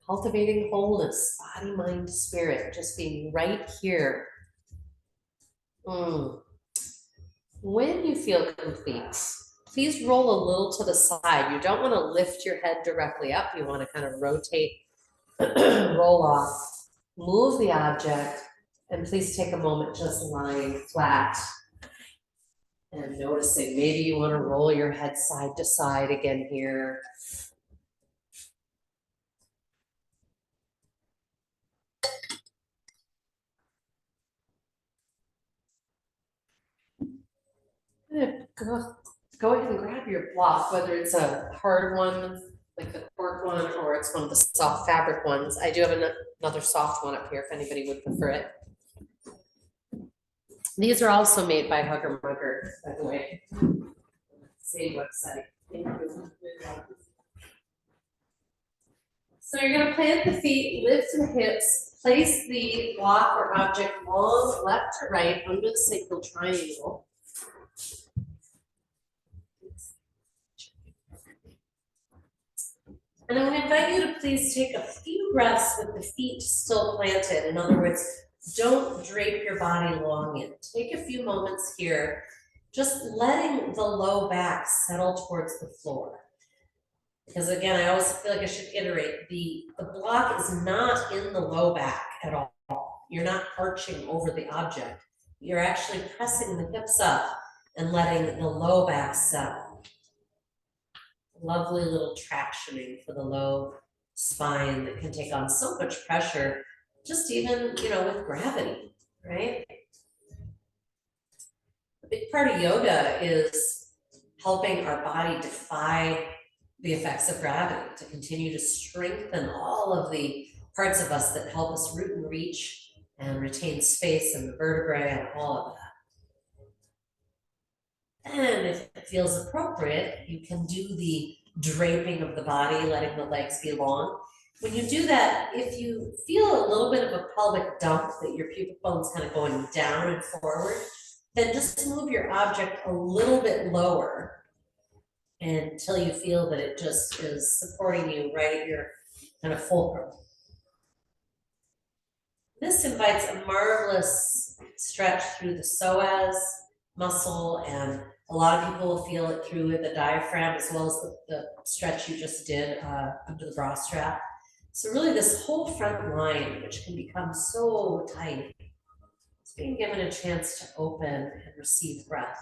Speaker 1: Cultivating wholeness, body, mind, spirit, just being right here. When you feel complete, please roll a little to the side. You don't want to lift your head directly up. You want to kind of rotate, roll off, move the object, and please take a moment just lying flat and noticing. Maybe you want to roll your head side to side again here. Go ahead and grab your block, whether it's a hard one, like the cork one, or it's one of the soft fabric ones. I do have another soft one up here if anybody would prefer it. These are also made by Hugger Mugger, by the way. Same website. So you're going to plant the feet, lift the hips, place the block or object long left to right under the sacral triangle. And I'm going to invite you to please take a few breaths with the feet still planted. In other words, don't drape your body long in. Take a few moments here, just letting the low back settle towards the floor. Because again, I always feel like I should iterate, the block is not in the low back at all. You're not arching over the object. You're actually pressing the hips up and letting the low back settle. Lovely little tractioning for the low spine that can take on so much pressure, just even, you know, with gravity, right? A big part of yoga is helping our body defy the effects of gravity, to continue to strengthen all of the parts of us that help us root and reach and retain space in the vertebrae and all of that. And if it feels appropriate, you can do the draping of the body, letting the legs be long. When you do that, if you feel a little bit of a pelvic dump, that your pubic bone's kind of going down and forward, then just move your object a little bit lower until you feel that it just is supporting you right at your kind of fulcrum. This invites a marvelous stretch through the psoas muscle, and a lot of people will feel it through the diaphragm as well as the stretch you just did under the bra strap. So really this whole front line, which can become so tight, is being given a chance to open and receive breath.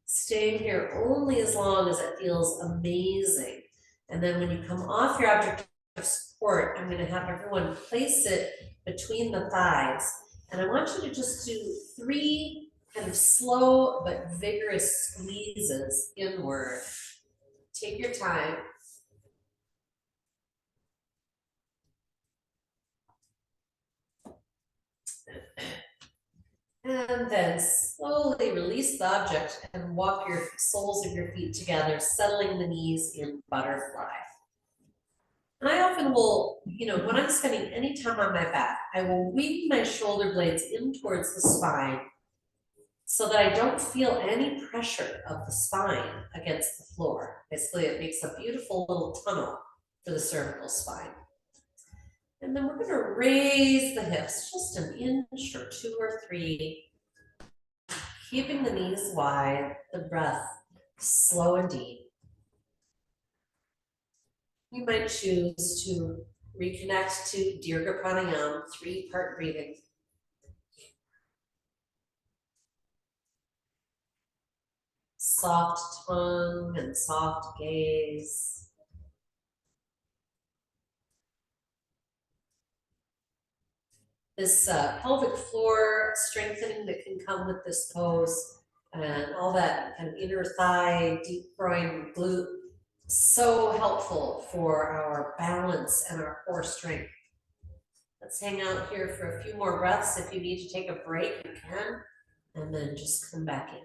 Speaker 1: Staying here only as long as it feels amazing. And then when you come off your object of support, I'm going to have everyone place it between the thighs. And I want you to just do 3 kind of slow but vigorous squeezes inward. Take your time. And then slowly release the object and walk your soles of your feet together, settling the knees in butterfly. And I often will, when I'm spending any time on my back, I will weave my shoulder blades in towards the spine so that I don't feel any pressure of the spine against the floor. Basically, it makes a beautiful little tunnel for the cervical spine. And then we're going to raise the hips just an inch or 2 or 3, keeping the knees wide, the breath slow and deep. You might choose to reconnect to Dirga Pranayama, 3-part breathing. Soft tongue and soft gaze. This pelvic floor strengthening that can come with this pose and all that kind of inner thigh, deep groin, glute, so helpful for our balance and our core strength. Let's hang out here for a few more breaths. If you need to take a break, you can, and then just come back in.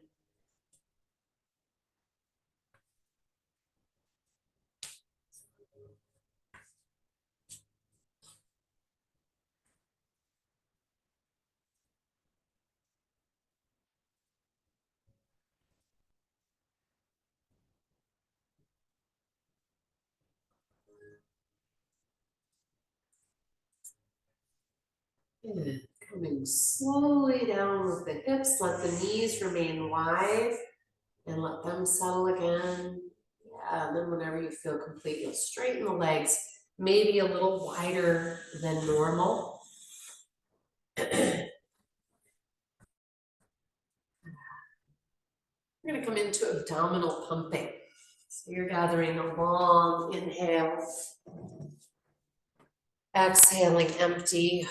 Speaker 1: Good. Coming slowly down with the hips, let the knees remain wide and let them settle again. Yeah, and then whenever you feel complete, you'll straighten the legs, maybe a little wider than normal. We're going to come into abdominal pumping. So you're gathering a long inhale, exhaling empty.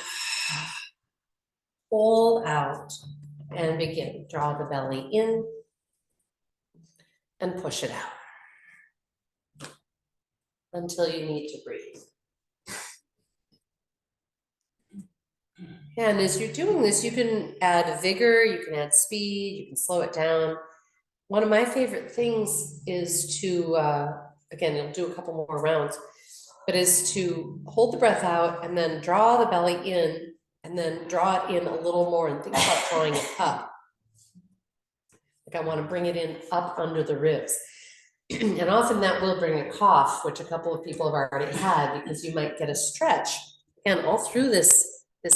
Speaker 1: Hold out and begin. Draw the belly in and push it out until you need to breathe. And as you're doing this, you can add vigor, you can add speed, you can slow it down. One of my favorite things is to, again, you'll do a couple more rounds, but is to hold the breath out and then draw the belly in and then draw it in a little more and think about drawing it up. Like I want to bring it in up under the ribs. And often that will bring a cough, which a couple of people have already had because you might get a stretch. And all through this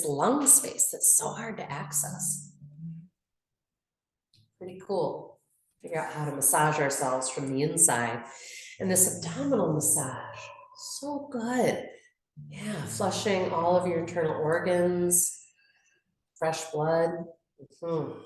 Speaker 1: lung space that's so hard to access. Pretty cool. Figure out how to massage ourselves from the inside. And this abdominal massage, so good. Yeah, flushing all of your internal organs, fresh blood. Okay,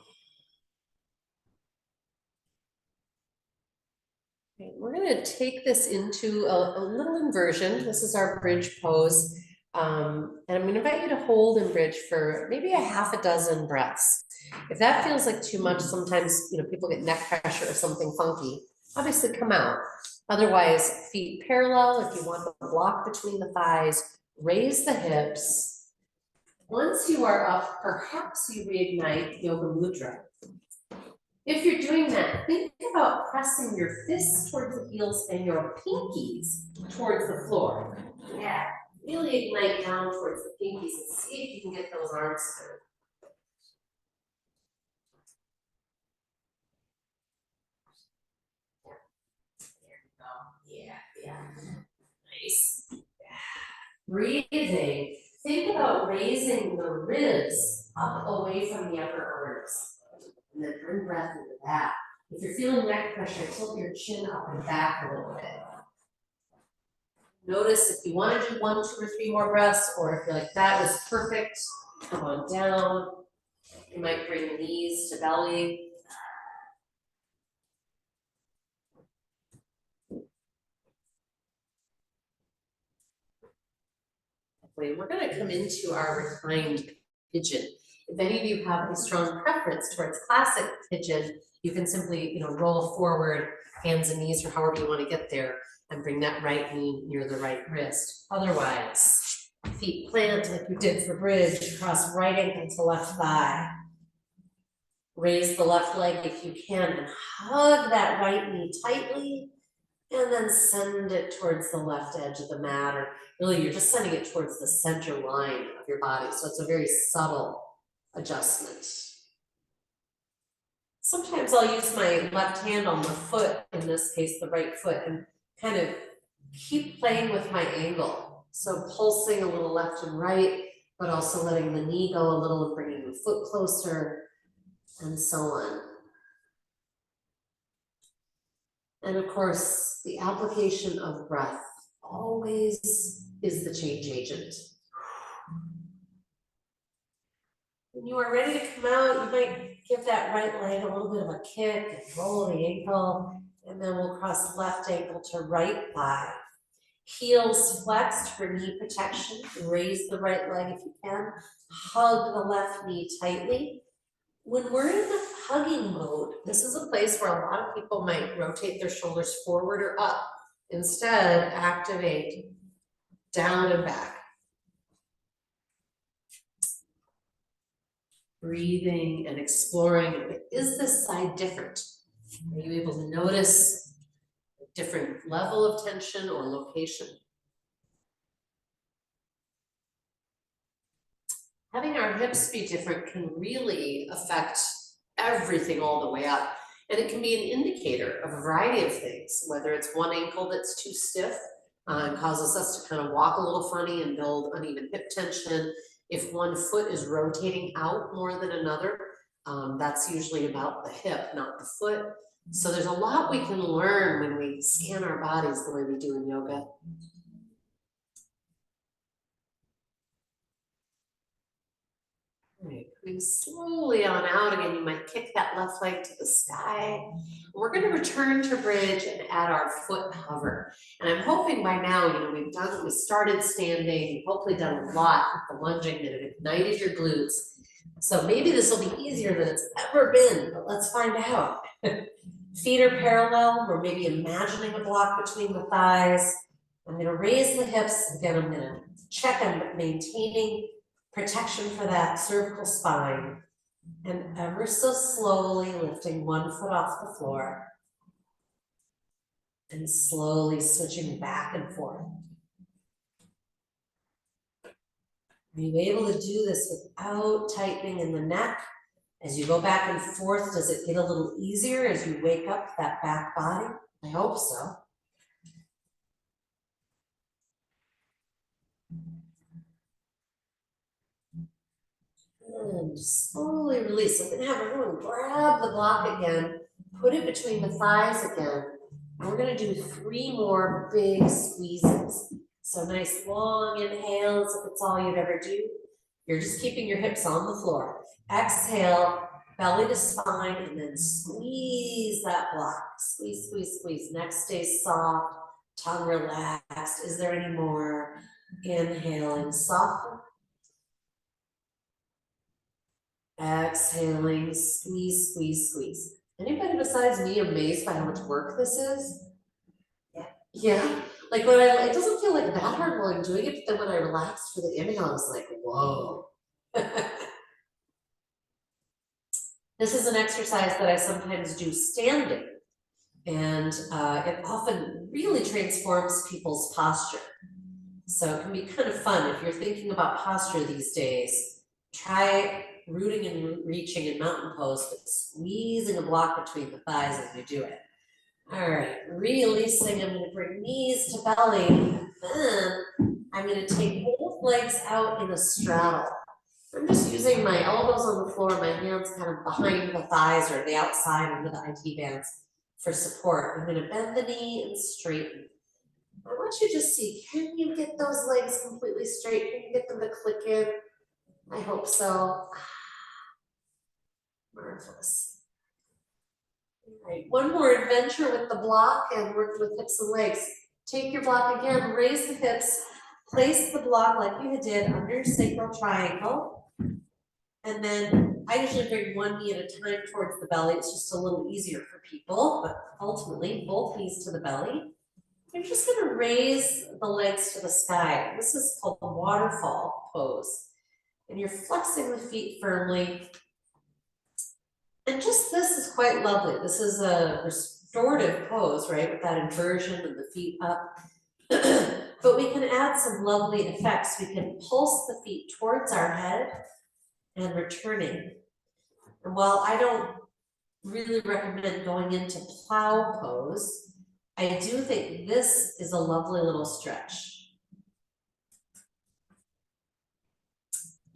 Speaker 1: we're going to take this into a little inversion. This is our bridge pose. And I'm going to invite you to hold in bridge for maybe a half a dozen breaths. If that feels like too much, sometimes people get neck pressure or something funky. Obviously, come out. Otherwise, feet parallel. If you want the block between the thighs, raise the hips. Once you are up, perhaps you reignite Yoga Mudra. If you're doing that, think about pressing your fists towards the heels and your pinkies towards the floor. Yeah. Really ignite down towards the pinkies and see if you can get those arms through. There we go. Yeah. Nice. Breathing. Think about raising the ribs up away from the upper arms. And then bring breath into that. If you're feeling neck pressure, tilt your chin up and back a little bit. Notice if you want to do 1, 2, or 3 more breaths, or if you're like, that was perfect, come on down. You might bring the knees to belly. We're going to come into our reclined pigeon. If any of you have a strong preference towards classic pigeon, you can simply, roll forward, hands and knees, or however you want to get there, and bring that right knee near the right wrist. Otherwise, feet plant like we did for bridge, cross right ankle to left thigh. Raise the left leg if you can, and hug that right knee tightly, and then send it towards the left edge of the mat, or really you're just sending it towards the center line of your body. So it's a very subtle adjustment. Sometimes I'll use my left hand on the foot, in this case, the right foot, and kind of keep playing with my angle. So pulsing a little left and right, but also letting the knee go a little and bringing the foot closer, and so on. And of course, the application of breath always is the change agent. When you are ready to come out, you might give that right leg a little bit of a kick and roll the ankle, and then we'll cross the left ankle to right thigh. Heels flexed for knee protection. Raise the right leg if you can. Hug the left knee tightly. When we're in the hugging mode, this is a place where a lot of people might rotate their shoulders forward or up. Instead, activate down and back. Breathing and exploring. Is this side different? Are you able to notice a different level of tension or location? Having our hips be different can really affect everything all the way up. And it can be an indicator of a variety of things, whether it's one ankle that's too stiff and causes us to kind of walk a little funny and build uneven hip tension. If one foot is rotating out more than another, that's usually about the hip, not the foot. So there's a lot we can learn when we scan our bodies the way we do in yoga. All right, coming slowly on out again, you might kick that left leg to the sky. We're going to return to bridge and add our foot hover. And I'm hoping by now, we started standing, hopefully done a lot with the lunging that have ignited your glutes. So maybe this will be easier than it's ever been, but let's find out. Feet are parallel. We're maybe imagining a block between the thighs. I'm going to raise the hips. Again, I'm going to check on maintaining protection for that cervical spine, and ever so slowly lifting one foot off the floor and slowly switching back and forth. Are you able to do this without tightening in the neck? As you go back and forth, does it get a little easier as you wake up that back body? I hope so. And slowly release. I'm gonna have everyone grab the block again, put it between the thighs again. And we're gonna do 3 more big squeezes. So nice long inhales if it's all you'd ever do. You're just keeping your hips on the floor. Exhale, belly to spine, and then squeeze that block. Squeeze, squeeze, squeeze. Neck stays soft, tongue relaxed. Is there any more? Inhaling, soften. Exhaling, squeeze, squeeze, squeeze. Anybody besides me amazed by how much work this is? Yeah. Like it doesn't feel like that hard while I'm doing it, but then when I relaxed for the inhale, I was like, whoa. This is an exercise that I sometimes do standing, and it often really transforms people's posture. So it can be kind of fun if you're thinking about posture these days. Try rooting and reaching in mountain pose, but squeezing a block between the thighs as you do it. All right, releasing. I'm going to bring knees to belly, and then I'm going to take both legs out in a straddle. I'm just using my elbows on the floor, my hands kind of behind the thighs or the outside under the IT bands for support. I'm going to bend the knee and straighten. I want you to just see, can you get those legs completely straight? Can you get them to click in? I hope so. Marvelous. All right, one more adventure with the block and work with hips and legs. Take your block again, raise the hips, place the block like you did under your sacral triangle. And then I usually bring one knee at a time towards the belly. It's just a little easier for people, but ultimately both knees to the belly. You're just going to raise the legs to the sky. This is called the waterfall pose. And you're flexing the feet firmly. And just this is quite lovely. This is a restorative pose, right, with that inversion and the feet up. But we can add some lovely effects. We can pulse the feet towards our head and returning. And while I don't really recommend going into plow pose, I do think this is a lovely little stretch.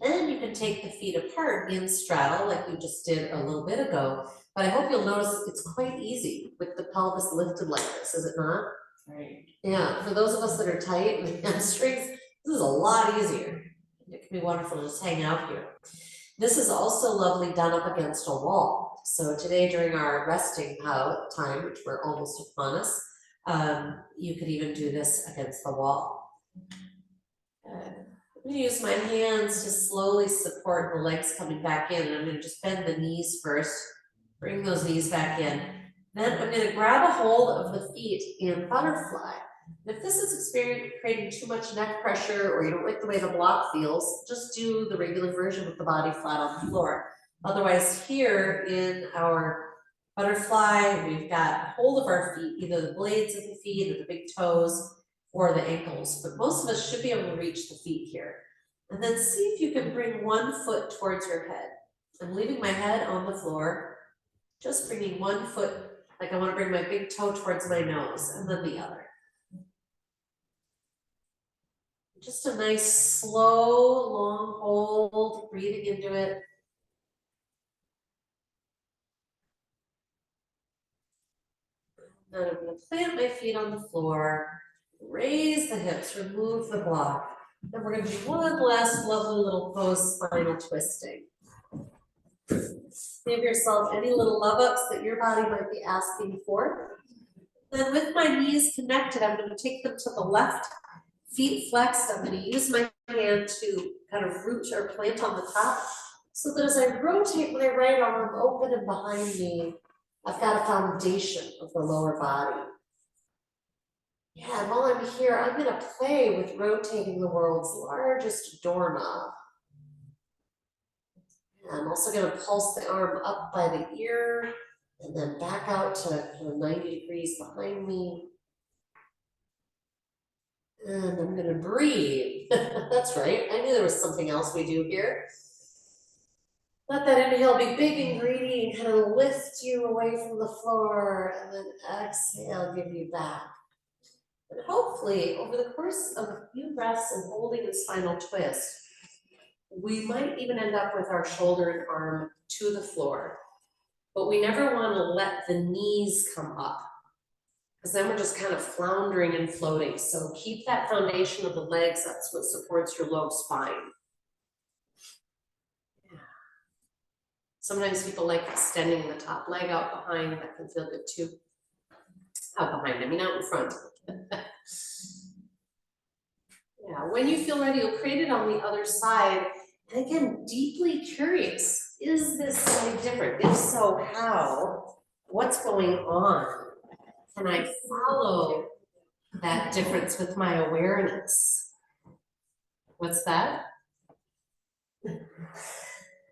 Speaker 1: Then you can take the feet apart in straddle like we just did a little bit ago, but I hope you'll notice it's quite easy with the pelvis lifted like this, is it not?
Speaker 2: Right.
Speaker 1: Yeah, for those of us that are tight with hamstrings, this is a lot easier. It can be wonderful to just hang out here. This is also lovely done up against a wall. So today during our resting time, which we're almost upon us, you could even do this against the wall. I'm gonna use my hands to slowly support the legs coming back in, and I'm gonna just bend the knees first, bring those knees back in. Then I'm gonna grab a hold of the feet in butterfly. And if this is creating too much neck pressure or you don't like the way the block feels, just do the regular version with the body flat on the floor. Otherwise, here in our butterfly, we've got hold of our feet, either the blades of the feet or the big toes or the ankles, but most of us should be able to reach the feet here. And then see if you can bring one foot towards your head. I'm leaving my head on the floor, just bringing one foot, like I want to bring my big toe towards my nose, and then the other. Just a nice, slow, long hold, breathing into it. Then I'm going to plant my feet on the floor, raise the hips, remove the block. Then we're going to do one last lovely little pose, spinal twisting. Give yourself any little love ups that your body might be asking for. Then with my knees connected, I'm going to take them to the left, feet flexed. I'm going to use my hand to kind of root or plant on the top, so that as I rotate my right arm open and behind me, I've got a foundation of the lower body. Yeah, and while I'm here, I'm going to play with rotating the world's largest doorknob. I'm also going to pulse the arm up by the ear and then back out to 90 degrees behind me. And I'm going to breathe. That's right. I knew there was something else we do here. Let that inhale be big and greedy and kind of lift you away from the floor, and then exhale, give you back. And hopefully, over the course of a few breaths and holding the spinal twist, we might even end up with our shoulder and arm to the floor. But we never want to let the knees come up, because then we're just kind of floundering and floating. So keep that foundation of the legs. That's what supports your low spine. Yeah. Sometimes people like extending the top leg out behind. That can feel good too. Out behind, I mean out in front. Yeah, when you feel ready, you'll create it on the other side. And again, deeply curious, is this any different? If so, how? What's going on? Can I follow that difference with my awareness? What's that?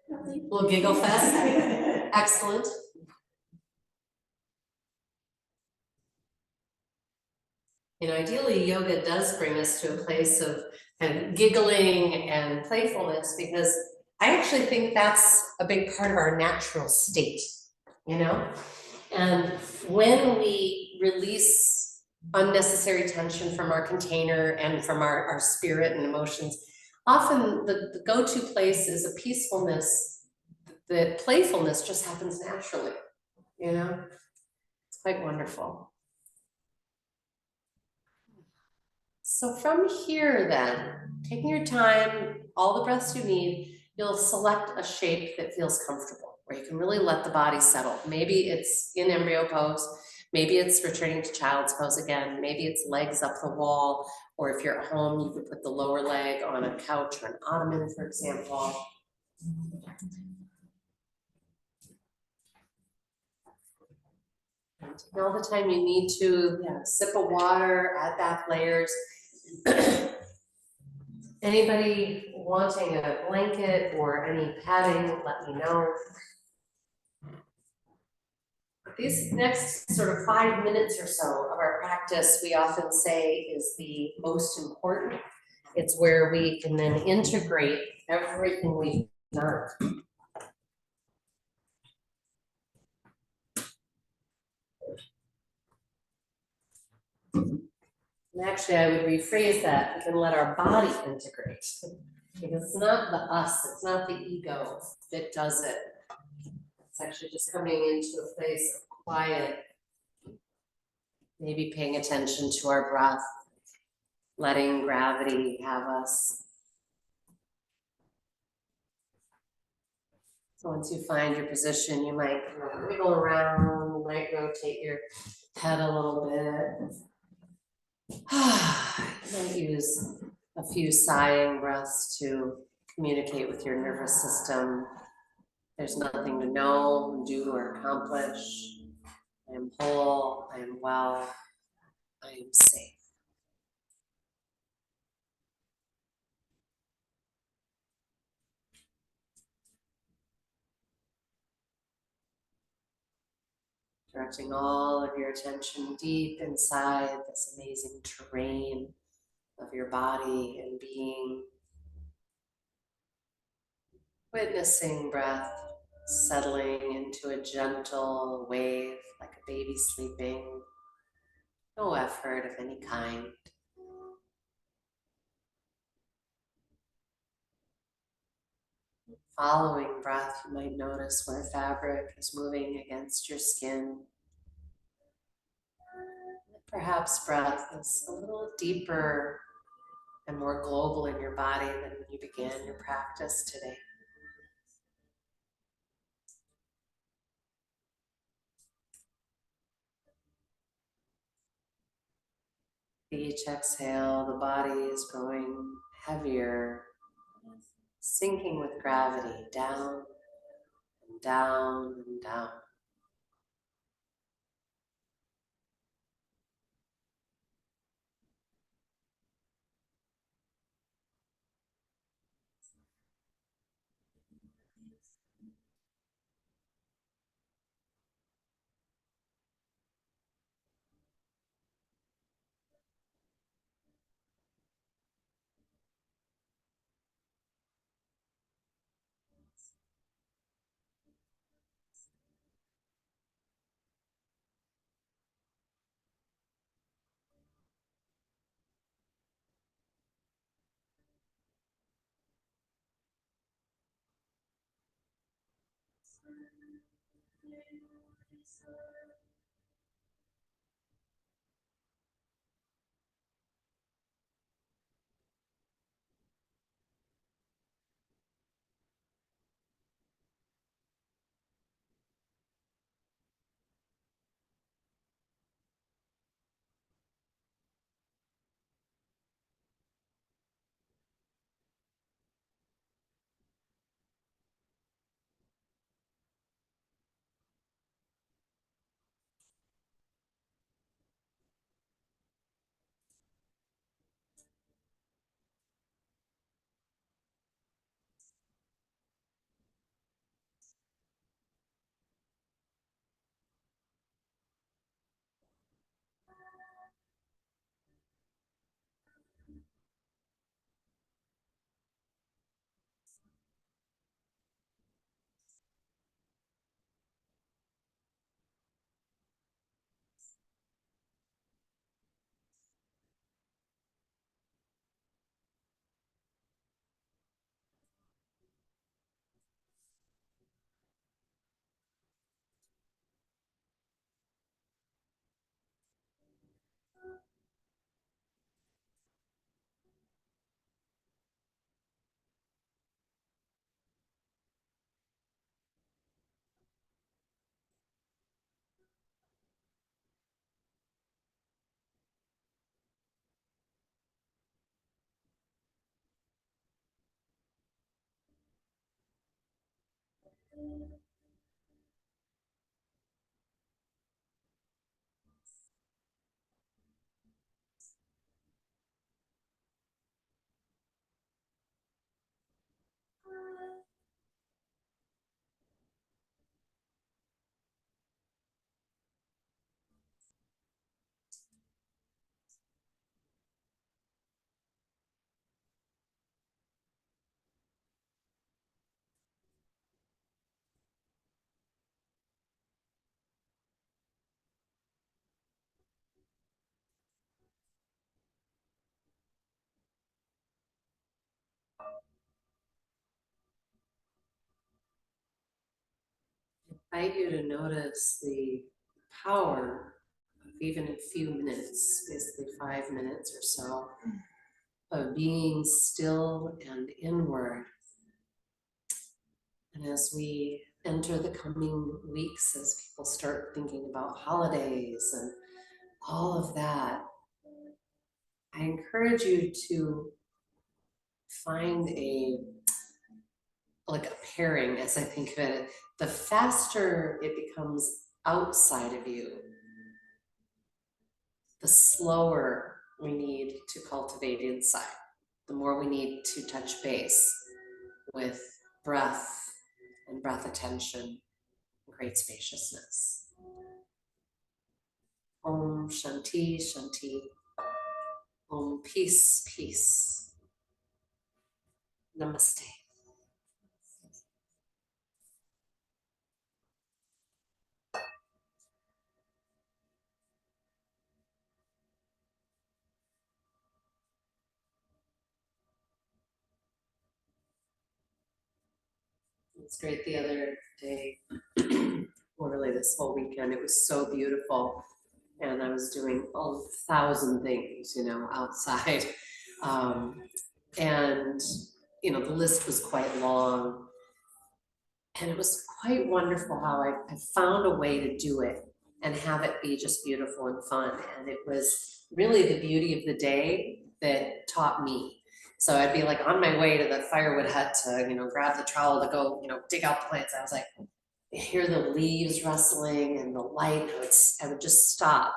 Speaker 1: Little giggle fest. Excellent. And ideally, yoga does bring us to a place of kind of giggling and playfulness, because I actually think that's a big part of our natural state, you know? And when we release unnecessary tension from our container and from our spirit and emotions, often the go-to place is a peacefulness. The playfulness just happens naturally, you know? It's quite wonderful. So from here then, taking your time, all the breaths you need, you'll select a shape that feels comfortable, where you can really let the body settle. Maybe it's in embryo pose, maybe it's returning to child's pose again, maybe it's legs up the wall, or if you're at home, you could put the lower leg on a couch or an ottoman, for example. And all the time you need to, sip of water, add back layers. Anybody wanting a blanket or any padding, let me know. these next sort of 5 minutes or so of our practice, we often say is the most important. It's where we can then integrate everything we've done. And actually, I would rephrase that, we can let our body integrate. Because it's not the us, it's not the ego that does it. It's actually just coming into a place of quiet, maybe paying attention to our breath, letting gravity have us. So once you find your position, you might wiggle around, you might rotate your head a little bit. You might use a few sighing breaths to communicate with your nervous system. There's nothing to know, do, or accomplish. I am whole, I am well, I am safe. Directing all of your attention deep inside this amazing terrain of your body and being. Witnessing breath settling into a gentle wave like a baby sleeping. No effort of any kind. Following breath, you might notice where fabric is moving against your skin. Perhaps breath is a little deeper and more global in your body than when you began your practice today. Each exhale, the body is growing heavier, sinking with gravity down and down and down. invite you to notice the power of even a few minutes, basically 5 minutes or so, of being still and inward. And as we enter the coming weeks, as people start thinking about holidays and all of that, I encourage you to find like a pairing, as I think of it. The faster it becomes outside of you, the slower we need to cultivate inside, the more we need to touch base with breath and breath attention, and great spaciousness. Om Shanti Shanti. Om Peace Peace. Namaste. It's great the other day, or really this whole weekend, it was so beautiful. And I was doing 1,000 things, outside. And, the list was quite long. And it was quite wonderful how I found a way to do it and have it be just beautiful and fun. And it was really the beauty of the day that taught me. So I'd be like on my way to the firewood hut to, grab the trowel to go, dig out the plants. I was like, hear the leaves rustling and the light. I would just stop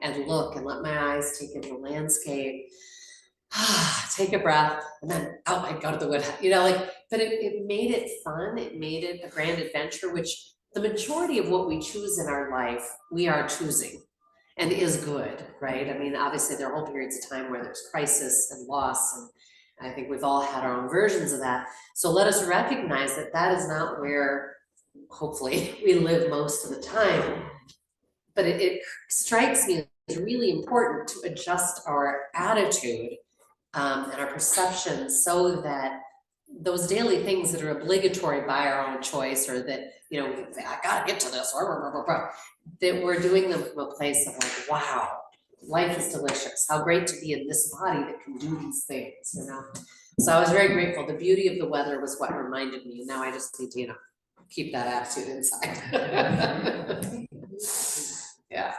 Speaker 1: and look and let my eyes take in the landscape. Take a breath, and then out I'd go to the wood hut, but it made it fun. It made it a grand adventure, which the majority of what we choose in our life, we are choosing and is good, right? I mean, obviously there are whole periods of time where there's crisis and loss, and I think we've all had our own versions of that. So let us recognize that that is not where, hopefully, we live most of the time. But it strikes me as really important to adjust our attitude and our perceptions so that those daily things that are obligatory by our own choice, or that, I gotta get to this, that we're doing them from a place of like, wow, life is delicious. How great to be in this body that can do these things, So I was very grateful. The beauty of the weather was what reminded me. And now I just need to, keep that attitude inside. Yeah.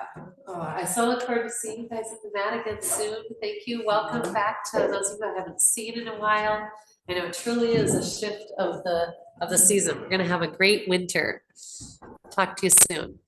Speaker 1: I so look forward to seeing you guys at the Mat again soon. Thank you. Welcome back to those of you I haven't seen in a while. I know it truly is a shift of the season. We're gonna have a great winter. Talk to you soon.